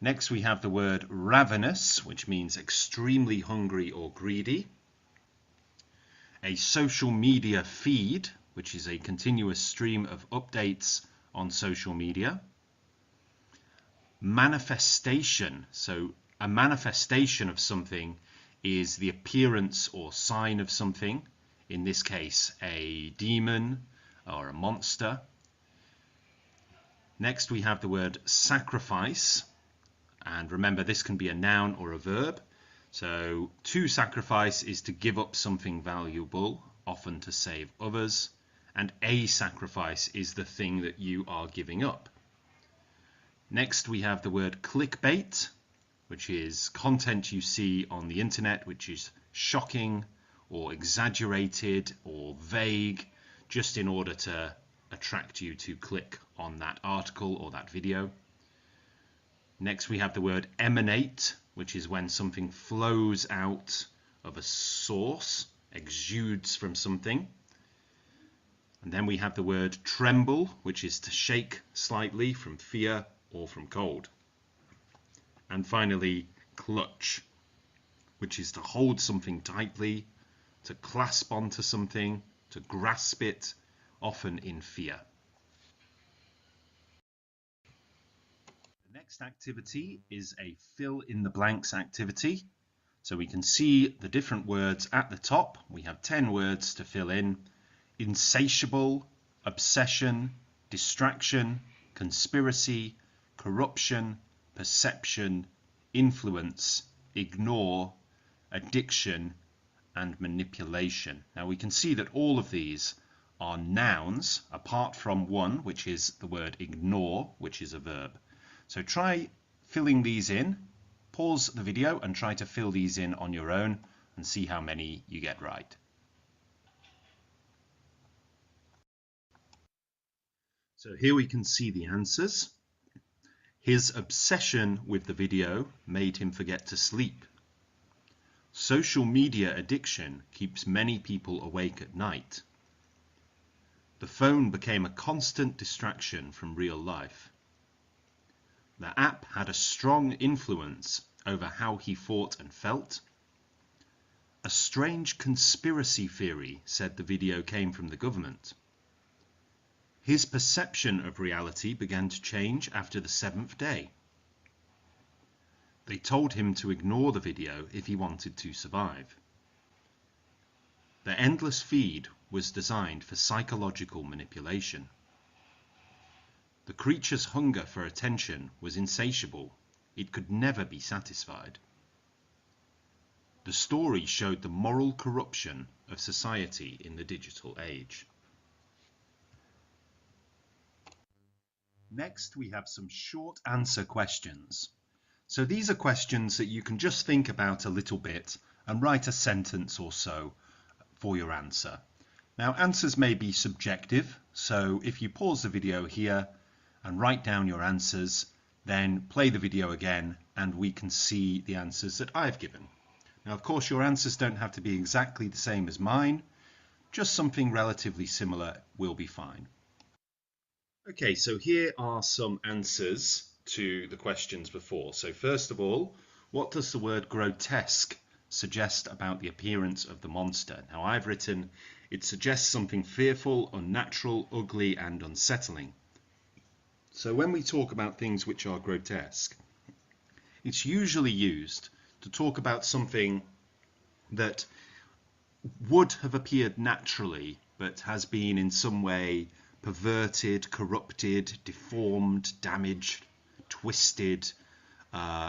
Next we have the word ravenous, which means extremely hungry or greedy. A social media feed, which is a continuous stream of updates on social media. Manifestation, so a manifestation of something is the appearance or sign of something, in this case a demon or a monster. Next we have the word sacrifice, and remember this can be a noun or a verb. So to sacrifice is to give up something valuable, often to save others, and a sacrifice is the thing that you are giving up. Next we have the word clickbait, which is content you see on the internet which is shocking or exaggerated or vague, just in order to attract you to click on that article or that video. Next we have the word emanate, which is when something flows out of a source, exudes from something. And then we have the word tremble, which is to shake slightly from fear or from cold. And finally, clutch, which is to hold something tightly, to clasp onto something, to grasp it, often in fear. The next activity is a fill in the blanks activity. So we can see the different words at the top. We have 10 words to fill in. Insatiable, obsession, distraction, conspiracy, corruption, perception, influence, ignore, addiction, and manipulation. Now we can see that all of these are nouns, apart from one, which is the word ignore, which is a verb. So try filling these in. Pause the video and try to fill these in on your own and see how many you get right. So here we can see the answers. His obsession with the video made him forget to sleep. Social media addiction keeps many people awake at night. The phone became a constant distraction from real life. The app had a strong influence over how he thought and felt. A strange conspiracy theory said the video came from the government. His perception of reality began to change after the 7th day. They told him to ignore the video if he wanted to survive. The endless feed was designed for psychological manipulation. The creature's hunger for attention was insatiable. It could never be satisfied. The story showed the moral corruption of society in the digital age. Next, we have some short answer questions. So these are questions that you can just think about a little bit and write a sentence or so for your answer. Now, answers may be subjective, so if you pause the video here and write down your answers, then play the video again and we can see the answers that I've given. Now, of course, your answers don't have to be exactly the same as mine, just something relatively similar will be fine. Okay, so here are some answers to the questions before. So first of all, what does the word grotesque suggest about the appearance of the monster? Now I've written, it suggests something fearful, unnatural, ugly and unsettling. So when we talk about things which are grotesque, it's usually used to talk about something that would have appeared naturally but has been in some way perverted, corrupted, deformed, damaged, twisted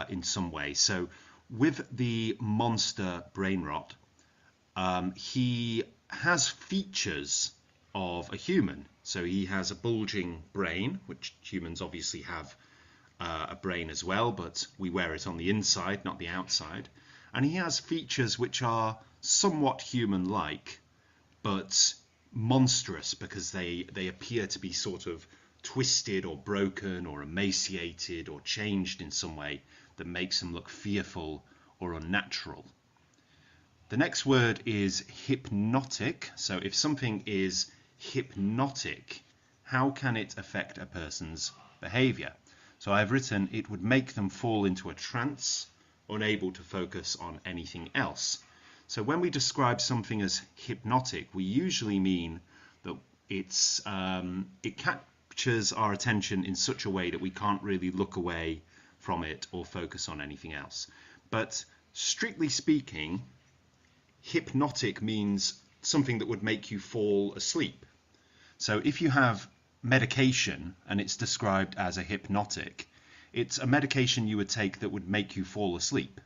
in some way. So with the monster Brainrot, he has features of a human. So he has a bulging brain, which humans obviously have a brain as well, but we wear it on the inside, not the outside. And he has features which are somewhat human-like, but monstrous because they appear to be sort of twisted or broken or emaciated or changed in some way that makes them look fearful or unnatural. The next word is hypnotic. So if something is hypnotic, how can it affect a person's behavior? So I've written it would make them fall into a trance, unable to focus on anything else. So when we describe something as hypnotic, we usually mean that it captures our attention in such a way that we can't really look away from it or focus on anything else. But strictly speaking, hypnotic means something that would make you fall asleep. So if you have medication and it's described as a hypnotic, it's a medication you would take that would make you fall asleep.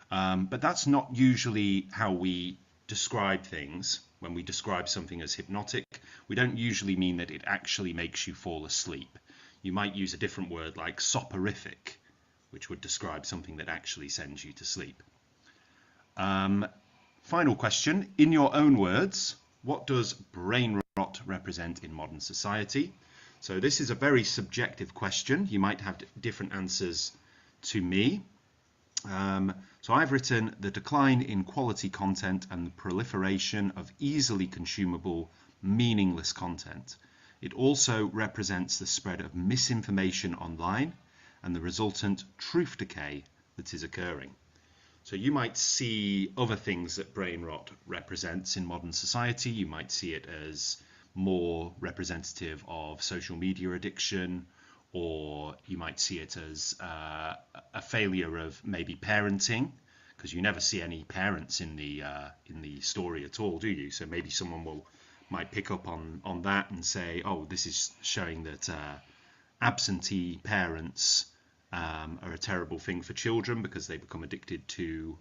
But that's not usually how we describe things. When we describe something as hypnotic, we don't usually mean that it actually makes you fall asleep. You might use a different word like soporific, which would describe something that actually sends you to sleep. Final question, in your own words, what does brain rot represent in modern society? So this is a very subjective question. You might have different answers to me. So I've written the decline in quality content and the proliferation of easily consumable, meaningless content. It also represents the spread of misinformation online and the resultant truth decay that is occurring. So you might see other things that brain rot represents in modern society. You might see it as more representative of social media addiction, or you might see it as a failure of maybe parenting, because you never see any parents in the story at all, do you? So maybe someone might pick up on that and say, oh, this is showing that absentee parents are a terrible thing for children because they become addicted to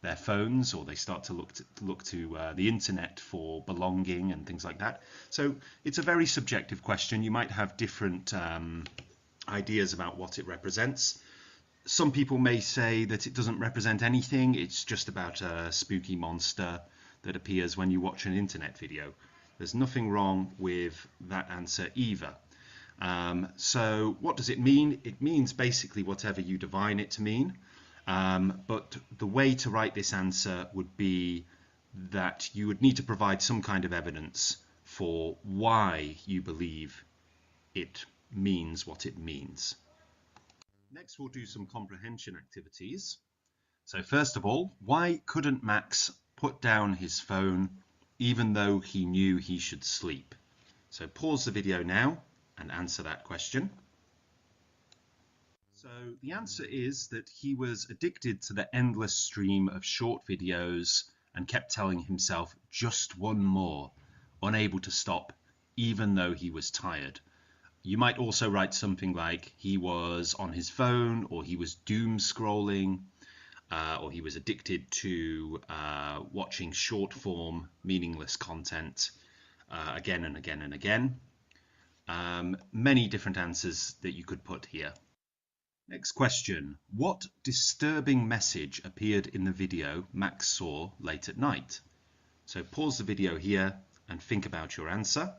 their phones, or they start to look to the internet for belonging and things like that. So it's a very subjective question. You might have different ideas about what it represents. Some people may say that it doesn't represent anything. It's just about a spooky monster that appears when you watch an internet video. There's nothing wrong with that answer either. So what does it mean? It means basically whatever you define it to mean. But the way to write this answer would be that you would need to provide some kind of evidence for why you believe it means what it means. Next, we'll do some comprehension activities. So first of all, why couldn't Max put down his phone even though he knew he should sleep? So pause the video now and answer that question. So the answer is that he was addicted to the endless stream of short videos and kept telling himself just one more, unable to stop even though he was tired. You might also write something like he was on his phone, or he was doom scrolling, or he was addicted to watching short form meaningless content again and again and again. Many different answers that you could put here. Next question. What disturbing message appeared in the video Max saw late at night? So pause the video here and think about your answer.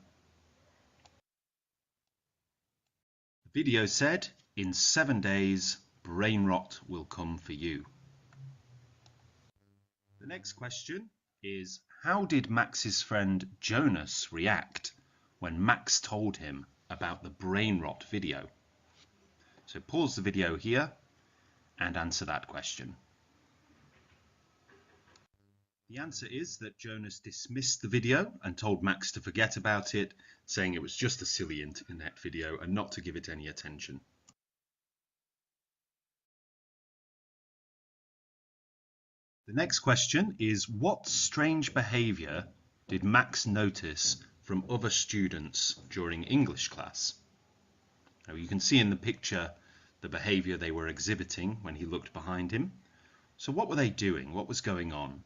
The video said, "In 7 days, brain rot will come for you." The next question is, how did Max's friend Jonas react when Max told him about the brain rot video? So pause the video here and answer that question. The answer is that Jonas dismissed the video and told Max to forget about it, saying it was just a silly internet video and not to give it any attention. The next question is, what strange behaviour did Max notice from other students during English class? Now you can see in the picture the behaviour they were exhibiting when he looked behind him. So what were they doing? What was going on?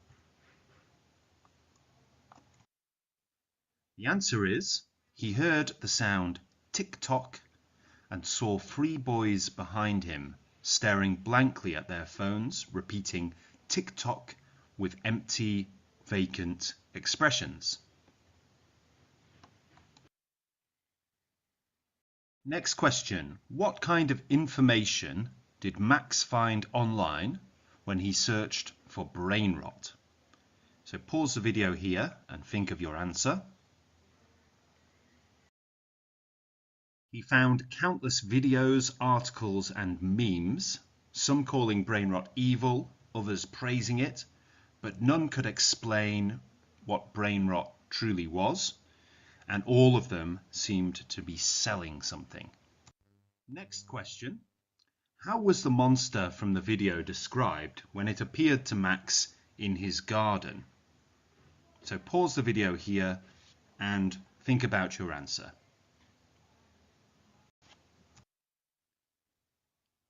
The answer is, he heard the sound tick-tock and saw 3 boys behind him staring blankly at their phones, repeating tick-tock with empty, vacant expressions. Next question. What kind of information did Max find online when he searched for brain rot? So pause the video here and think of your answer. He found countless videos, articles and memes, some calling brain rot evil, others praising it, but none could explain what brain rot truly was, and all of them seemed to be selling something. Next question. How was the monster from the video described when it appeared to Max in his garden? So pause the video here and think about your answer.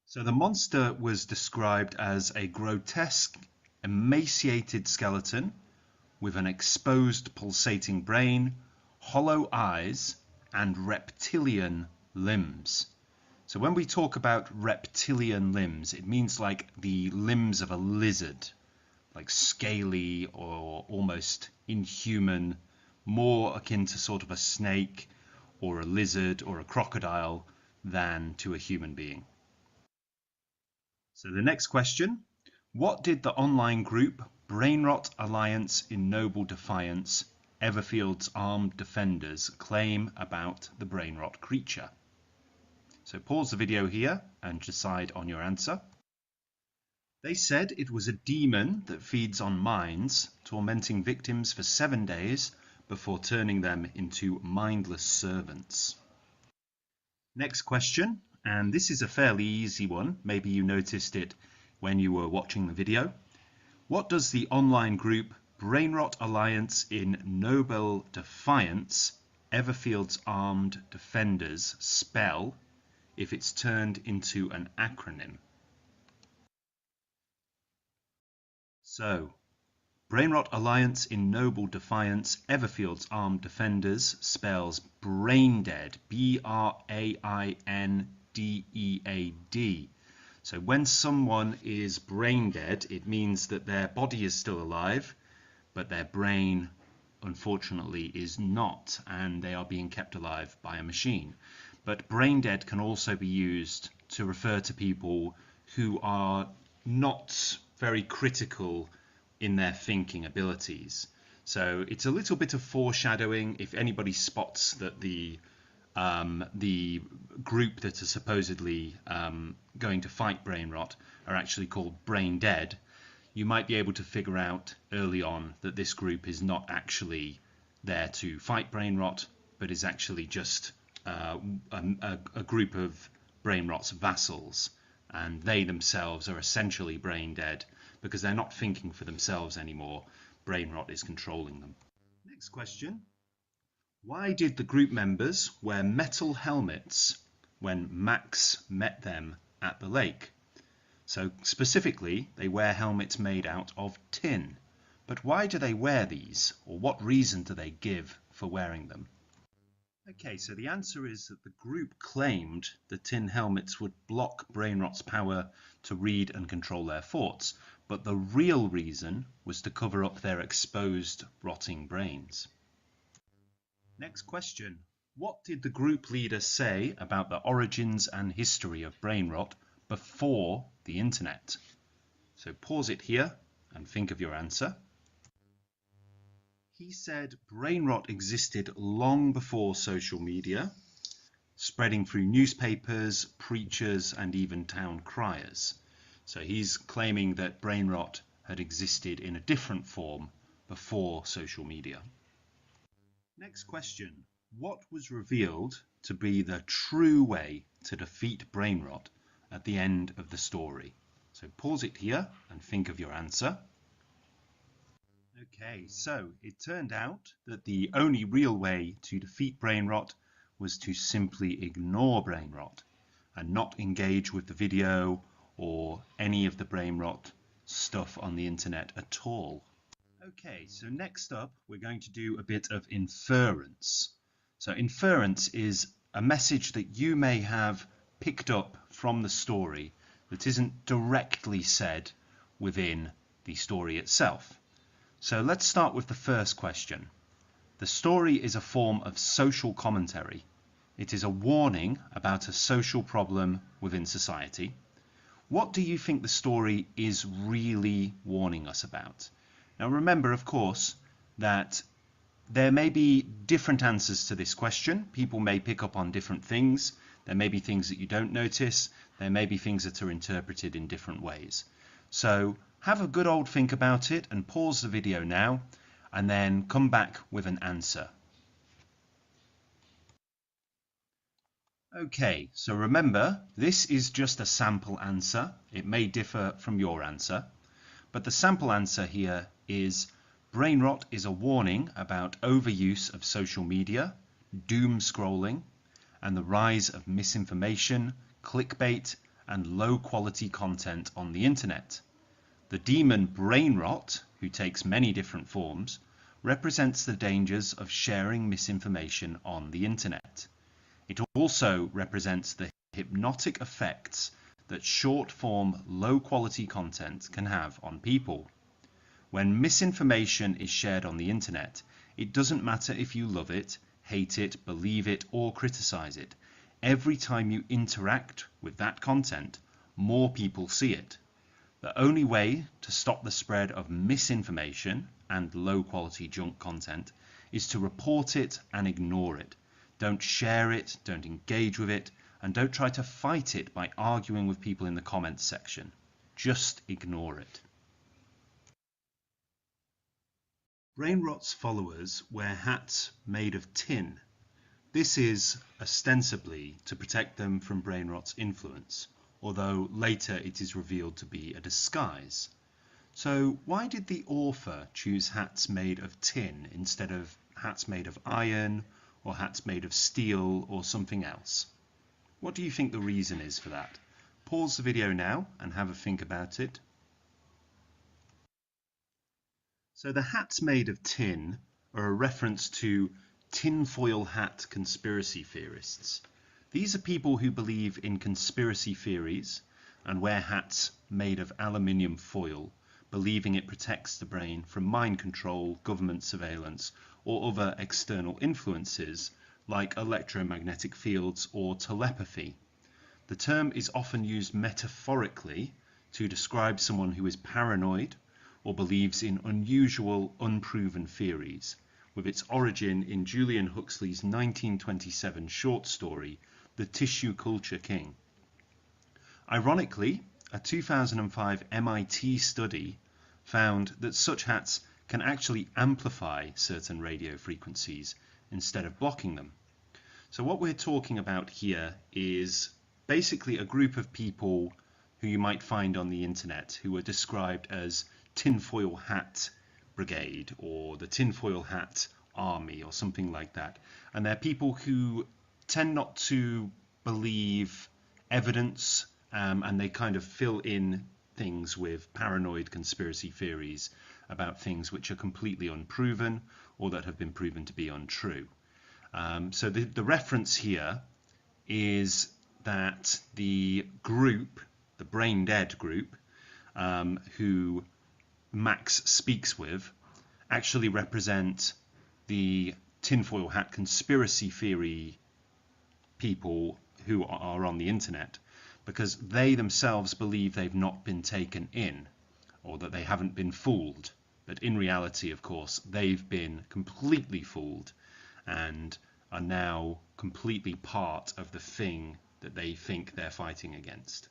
So the monster was described as a grotesque, emaciated skeleton with an exposed pulsating brain, hollow eyes, and reptilian limbs. So when we talk about reptilian limbs, it means like the limbs of a lizard, like scaly or almost inhuman, more akin to sort of a snake or a lizard or a crocodile than to a human being. So the next question, what did the online group Brainrot Alliance in Noble Defiance, Everfield's Armed Defenders, claim about the brainrot creature? So pause the video here and decide on your answer. They said it was a demon that feeds on minds, tormenting victims for 7 days before turning them into mindless servants. Next question. And this is a fairly easy one. Maybe you noticed it when you were watching the video. What does the online group Brainrot Alliance in Noble Defiance, Everfield's Armed Defenders spell if it's turned into an acronym? So, Brainrot Alliance in Noble Defiance, Everfield's Armed Defenders spells brain dead, B-R-A-I-N-D-E-A-D. So when someone is brain dead, it means that their body is still alive, but their brain, unfortunately, is not, and they are being kept alive by a machine. But brain dead can also be used to refer to people who are not very critical in their thinking abilities. So it's a little bit of foreshadowing. If anybody spots that the group that are supposedly going to fight brain rot are actually called brain dead, you might be able to figure out early on that this group is not actually there to fight brain rot, but is actually just a group of brain rot's vassals, and they themselves are essentially brain dead because they're not thinking for themselves anymore. Brain rot is controlling them. Next question. Why did the group members wear metal helmets when Max met them at the lake? So specifically, they wear helmets made out of tin. But why do they wear these, or what reason do they give for wearing them? Okay, so the answer is that the group claimed the tin helmets would block Brainrot's power to read and control their thoughts, but the real reason was to cover up their exposed, rotting brains. Next question. What did the group leader say about the origins and history of Brainrot before the internet? So pause it here and think of your answer. He said Brainrot existed long before social media, spreading through newspapers, preachers, and even town criers. So he's claiming that Brainrot had existed in a different form before social media. Next question. What was revealed to be the true way to defeat Brainrot at the end of the story? So pause it here and think of your answer. Okay, so it turned out that the only real way to defeat Brainrot was to simply ignore Brainrot and not engage with the video or any of the Brainrot stuff on the internet at all. Okay, so next up we're going to do a bit of inference. So inference is a message that you may have picked up from the story that isn't directly said within the story itself. So let's start with the first question. The story is a form of social commentary. It is a warning about a social problem within society. What do you think the story is really warning us about? Now remember, of course, that there may be different answers to this question. People may pick up on different things. There may be things that you don't notice. There may be things that are interpreted in different ways. So have a good old think about it and pause the video now and then come back with an answer. Okay, so remember, this is just a sample answer. It may differ from your answer, but the sample answer here is Brainrot is a warning about overuse of social media, doom scrolling, and the rise of misinformation, clickbait, and low-quality content on the internet. The demon Brainrot, who takes many different forms, represents the dangers of sharing misinformation on the internet. It also represents the hypnotic effects that short-form, low-quality content can have on people. When misinformation is shared on the internet, it doesn't matter if you love it, hate it, believe it, or criticize it. Every time you interact with that content, more people see it. The only way to stop the spread of misinformation and low-quality junk content is to report it and ignore it. Don't share it, don't engage with it, and don't try to fight it by arguing with people in the comments section. Just ignore it. Brainrot's followers wear hats made of tin. This is ostensibly to protect them from Brainrot's influence, although later it is revealed to be a disguise. So why did the author choose hats made of tin instead of hats made of iron or hats made of steel or something else? What do you think the reason is for that? Pause the video now and have a think about it. So the hats made of tin are a reference to tinfoil hat conspiracy theorists. These are people who believe in conspiracy theories and wear hats made of aluminium foil, believing it protects the brain from mind control, government surveillance, or other external influences like electromagnetic fields or telepathy. The term is often used metaphorically to describe someone who is paranoid or believes in unusual, unproven theories, with its origin in Julian Huxley's 1927 short story, The Tissue Culture King. Ironically, a 2005 MIT study found that such hats can actually amplify certain radio frequencies instead of blocking them. So what we're talking about here is basically a group of people who you might find on the internet who are described as tinfoil hat brigade or the tinfoil hat army or something like that. And they're people who tend not to believe evidence and they kind of fill in things with paranoid conspiracy theories about things which are completely unproven or that have been proven to be untrue. So the reference here is that the group, the brain dead group, who Max speaks with, actually represent the tinfoil hat conspiracy theory people who are on the internet, because they themselves believe they've not been taken in, or that they haven't been fooled. But in reality, of course, they've been completely fooled and are now completely part of the thing that they think they're fighting against.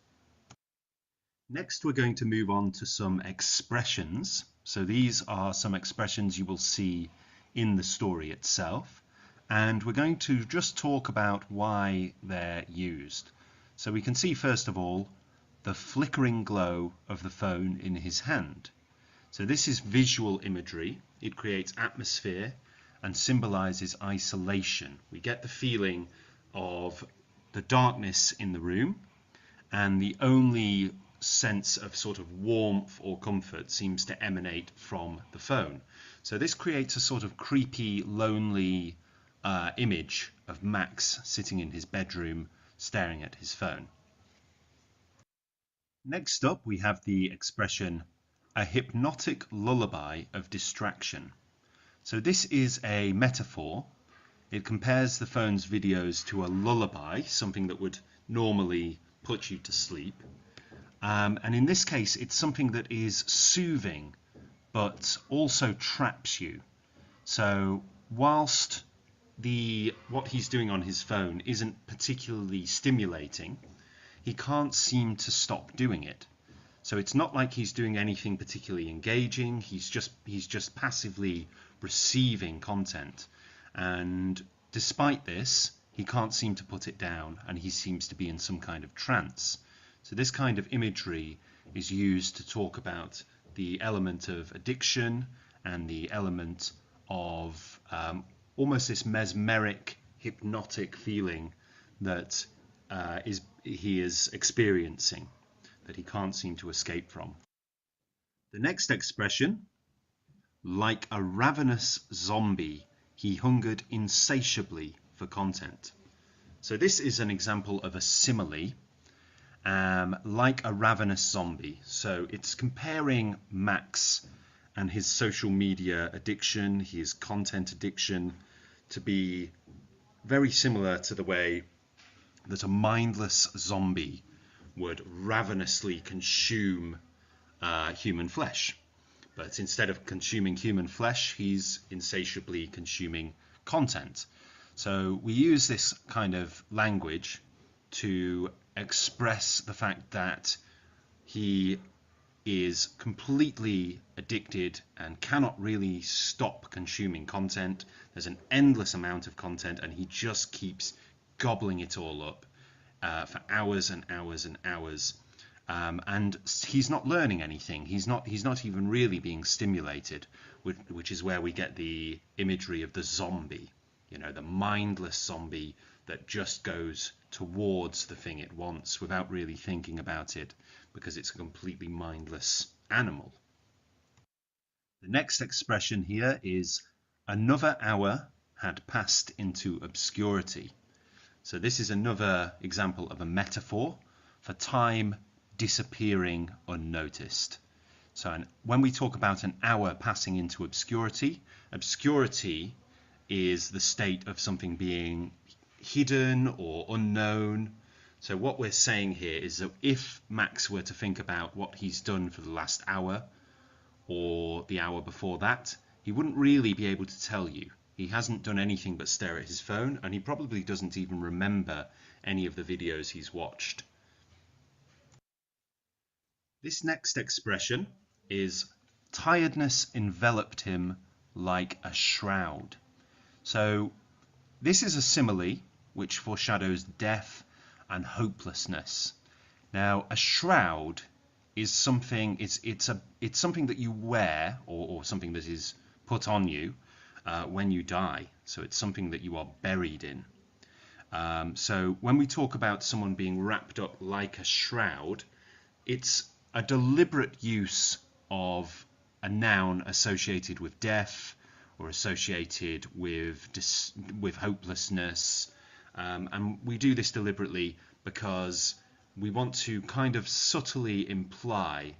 Next, we're going to move on to some expressions. So these are some expressions you will see in the story itself, and we're going to just talk about why they're used. So we can see, first of all, the flickering glow of the phone in his hand. So this is visual imagery. It creates atmosphere and symbolizes isolation. We get the feeling of the darkness in the room, and the only sense of sort of warmth or comfort seems to emanate from the phone. So this creates a sort of creepy, lonely image of Max sitting in his bedroom staring at his phone. Next up, we have the expression a hypnotic lullaby of distraction. So this is a metaphor. It compares the phone's videos to a lullaby, something that would normally put you to sleep. And in this case, it's something that is soothing, but also traps you. So whilst what he's doing on his phone isn't particularly stimulating, he can't seem to stop doing it. So it's not like he's doing anything particularly engaging. He's just passively receiving content. And despite this, he can't seem to put it down, and he seems to be in some kind of trance. So this kind of imagery is used to talk about the element of addiction and the element of almost this mesmeric, hypnotic feeling that he is experiencing, that he can't seem to escape from. The next expression, like a ravenous zombie, he hungered insatiably for content. So this is an example of a simile. Like a ravenous zombie. So it's comparing Max and his social media addiction, his content addiction, to be very similar to the way that a mindless zombie would ravenously consume human flesh. But instead of consuming human flesh, he's insatiably consuming content. So we use this kind of language to express the fact that he is completely addicted and cannot really stop consuming content. There's an endless amount of content, and he just keeps gobbling it all up for hours and hours and hours. And he's not learning anything. He's not even really being stimulated, which is where we get the imagery of the zombie. You know, the mindless zombie that just goes towards the thing it wants without really thinking about it, because it's a completely mindless animal. The next expression here is another hour had passed into obscurity. So this is another example of a metaphor for time disappearing unnoticed. So when we talk about an hour passing into obscurity, obscurity is the state of something being hidden or unknown. So what we're saying here is that if Max were to think about what he's done for the last hour or the hour before that, he wouldn't really be able to tell you. He hasn't done anything but stare at his phone, and he probably doesn't even remember any of the videos he's watched. This next expression is tiredness enveloped him like a shroud. So this is a simile which foreshadows death and hopelessness. Now, a shroud is something, it's something that you wear, or something that is put on you when you die. So it's something that you are buried in. So when we talk about someone being wrapped up like a shroud, it's a deliberate use of a noun associated with death or associated with hopelessness. And we do this deliberately because we want to kind of subtly imply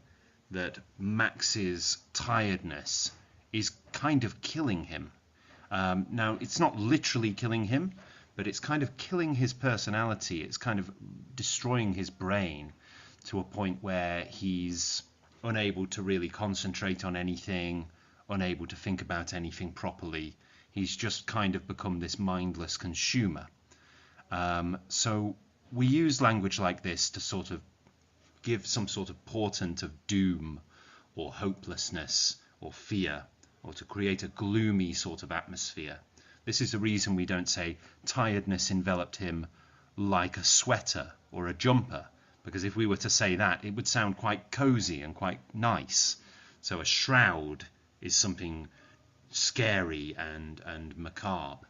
that Max's tiredness is kind of killing him. Now, it's not literally killing him, but it's kind of killing his personality. It's kind of destroying his brain to a point where he's unable to really concentrate on anything, unable to think about anything properly. He's just kind of become this mindless consumer. So we use language like this to sort of give some sort of portent of doom or hopelessness or fear, or to create a gloomy sort of atmosphere. This is the reason we don't say tiredness enveloped him like a sweater or a jumper, because if we were to say that, it would sound quite cozy and quite nice. So a shroud is something scary and macabre.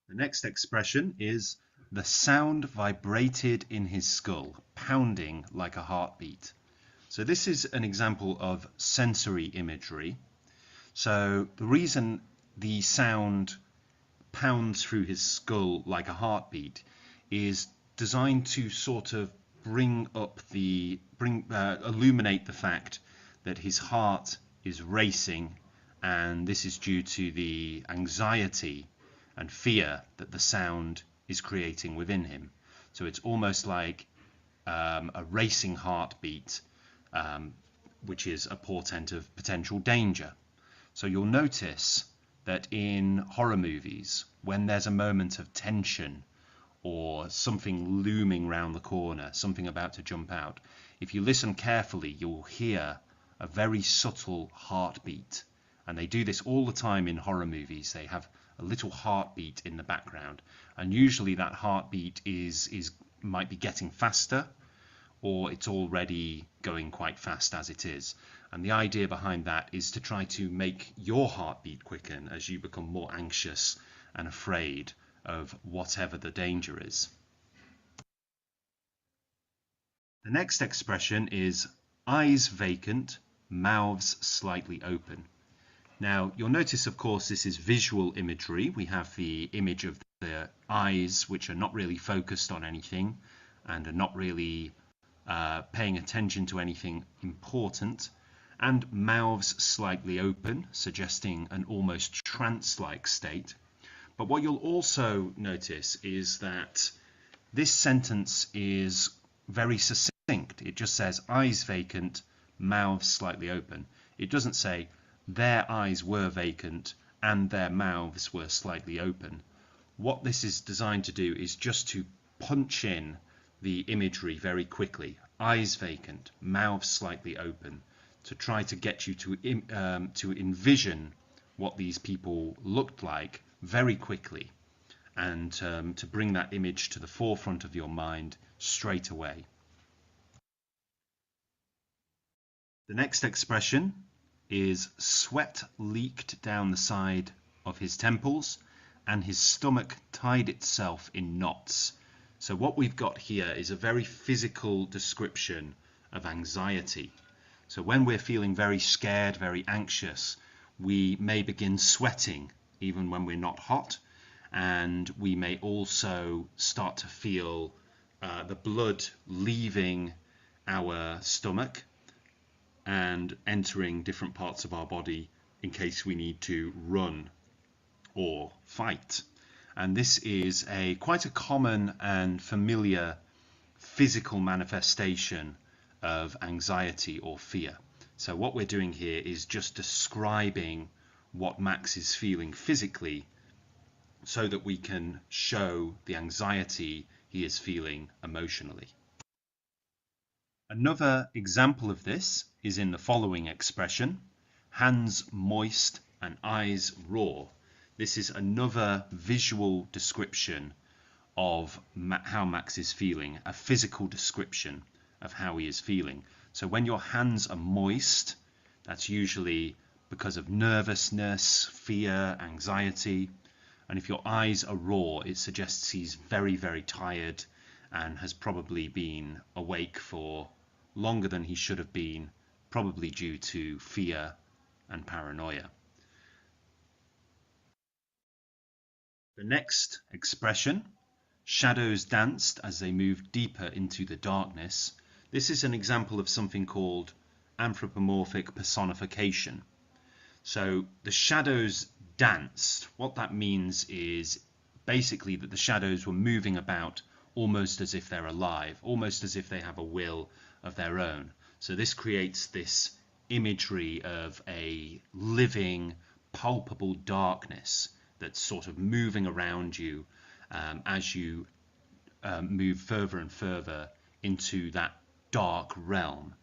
The next expression is the sound vibrated in his skull, pounding like a heartbeat. So this is an example of sensory imagery. So the reason the sound pounds through his skull like a heartbeat is designed to sort of illuminate the fact that his heart is racing, and this is due to the anxiety and fear that the sound is creating within him. So it's almost like a racing heartbeat, which is a portent of potential danger. So you'll notice that in horror movies, when there's a moment of tension or something looming round the corner, something about to jump out, if you listen carefully, you'll hear a very subtle heartbeat. And they do this all the time in horror movies. They have a little heartbeat in the background, and usually that heartbeat might be getting faster, or it's already going quite fast as it is. And the idea behind that is to try to make your heartbeat quicken as you become more anxious and afraid of whatever the danger is. The next expression is eyes vacant, mouths slightly open. Now, you'll notice, of course, this is visual imagery. We have the image of the eyes, which are not really focused on anything and are not really paying attention to anything important, and mouths slightly open, suggesting an almost trance-like state. But what you'll also notice is that this sentence is very succinct. It just says eyes vacant, mouths slightly open. It doesn't say their eyes were vacant and their mouths were slightly open. What this is designed to do is just to punch in the imagery very quickly. Eyes vacant, mouths slightly open, to try to get you to envision what these people looked like very quickly, and to bring that image to the forefront of your mind straight away. The next expression is sweat leaked down the side of his temples and his stomach tied itself in knots. So what we've got here is a very physical description of anxiety. So when we're feeling very scared, very anxious, we may begin sweating even when we're not hot, and we may also start to feel the blood leaving our stomach and entering different parts of our body in case we need to run or fight. And this is quite a common and familiar physical manifestation of anxiety or fear. So what we're doing here is just describing what Max is feeling physically so that we can show the anxiety he is feeling emotionally. Another example of this is in the following expression: hands moist and eyes raw. This is another visual description of how Max is feeling, a physical description of how he is feeling. So when your hands are moist, that's usually because of nervousness, fear, anxiety. And if your eyes are raw, it suggests he's very, very tired and has probably been awake for longer than he should have been, probably due to fear and paranoia. The next expression, shadows danced as they moved deeper into the darkness. This is an example of something called anthropomorphic personification. So the shadows danced. What that means is basically that the shadows were moving about almost as if they're alive, almost as if they have a will of their own. So this creates this imagery of a living, palpable darkness that's sort of moving around you as you move further and further into that dark realm.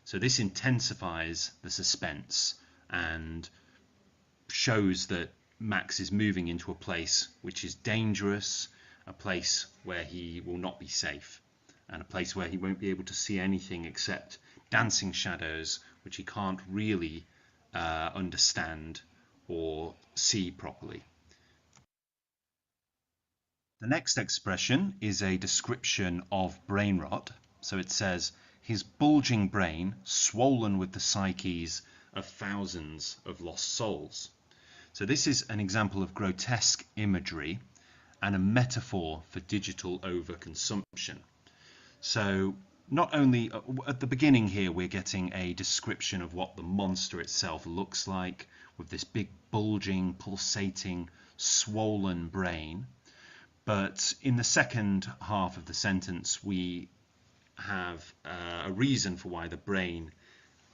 So this intensifies the suspense and shows that Max is moving into a place which is dangerous, a place where he will not be safe, and a place where he won't be able to see anything except dancing shadows which he can't really understand or see properly. The next expression is a description of brainrot. So it says, his bulging brain swollen with the psyches of thousands of lost souls. So this is an example of grotesque imagery and a metaphor for digital overconsumption. So not only at the beginning here we're getting a description of what the monster itself looks like with this big bulging, pulsating, swollen brain, but in the second half of the sentence we have a reason for why the brain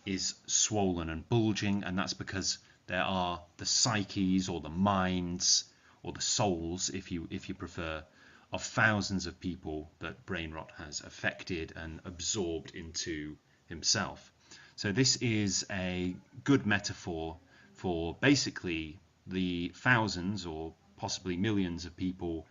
is swollen and bulging, and that's because there are the psyches or the minds or the souls, if you prefer, of thousands of people that Brainrot has affected and absorbed into himself. So this is a good metaphor for basically the thousands or possibly millions of people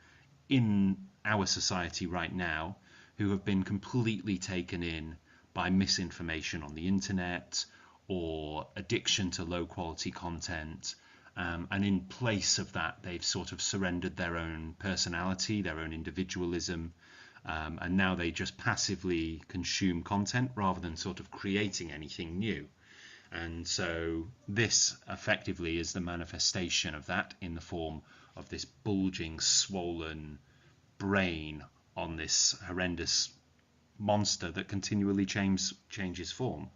in our society right now who have been completely taken in by misinformation on the internet or addiction to low quality content, and in place of that they've sort of surrendered their own personality, their own individualism, and now they just passively consume content rather than sort of creating anything new. And so this effectively is the manifestation of that in the form of this bulging, swollen brain on this horrendous monster that continually changes form.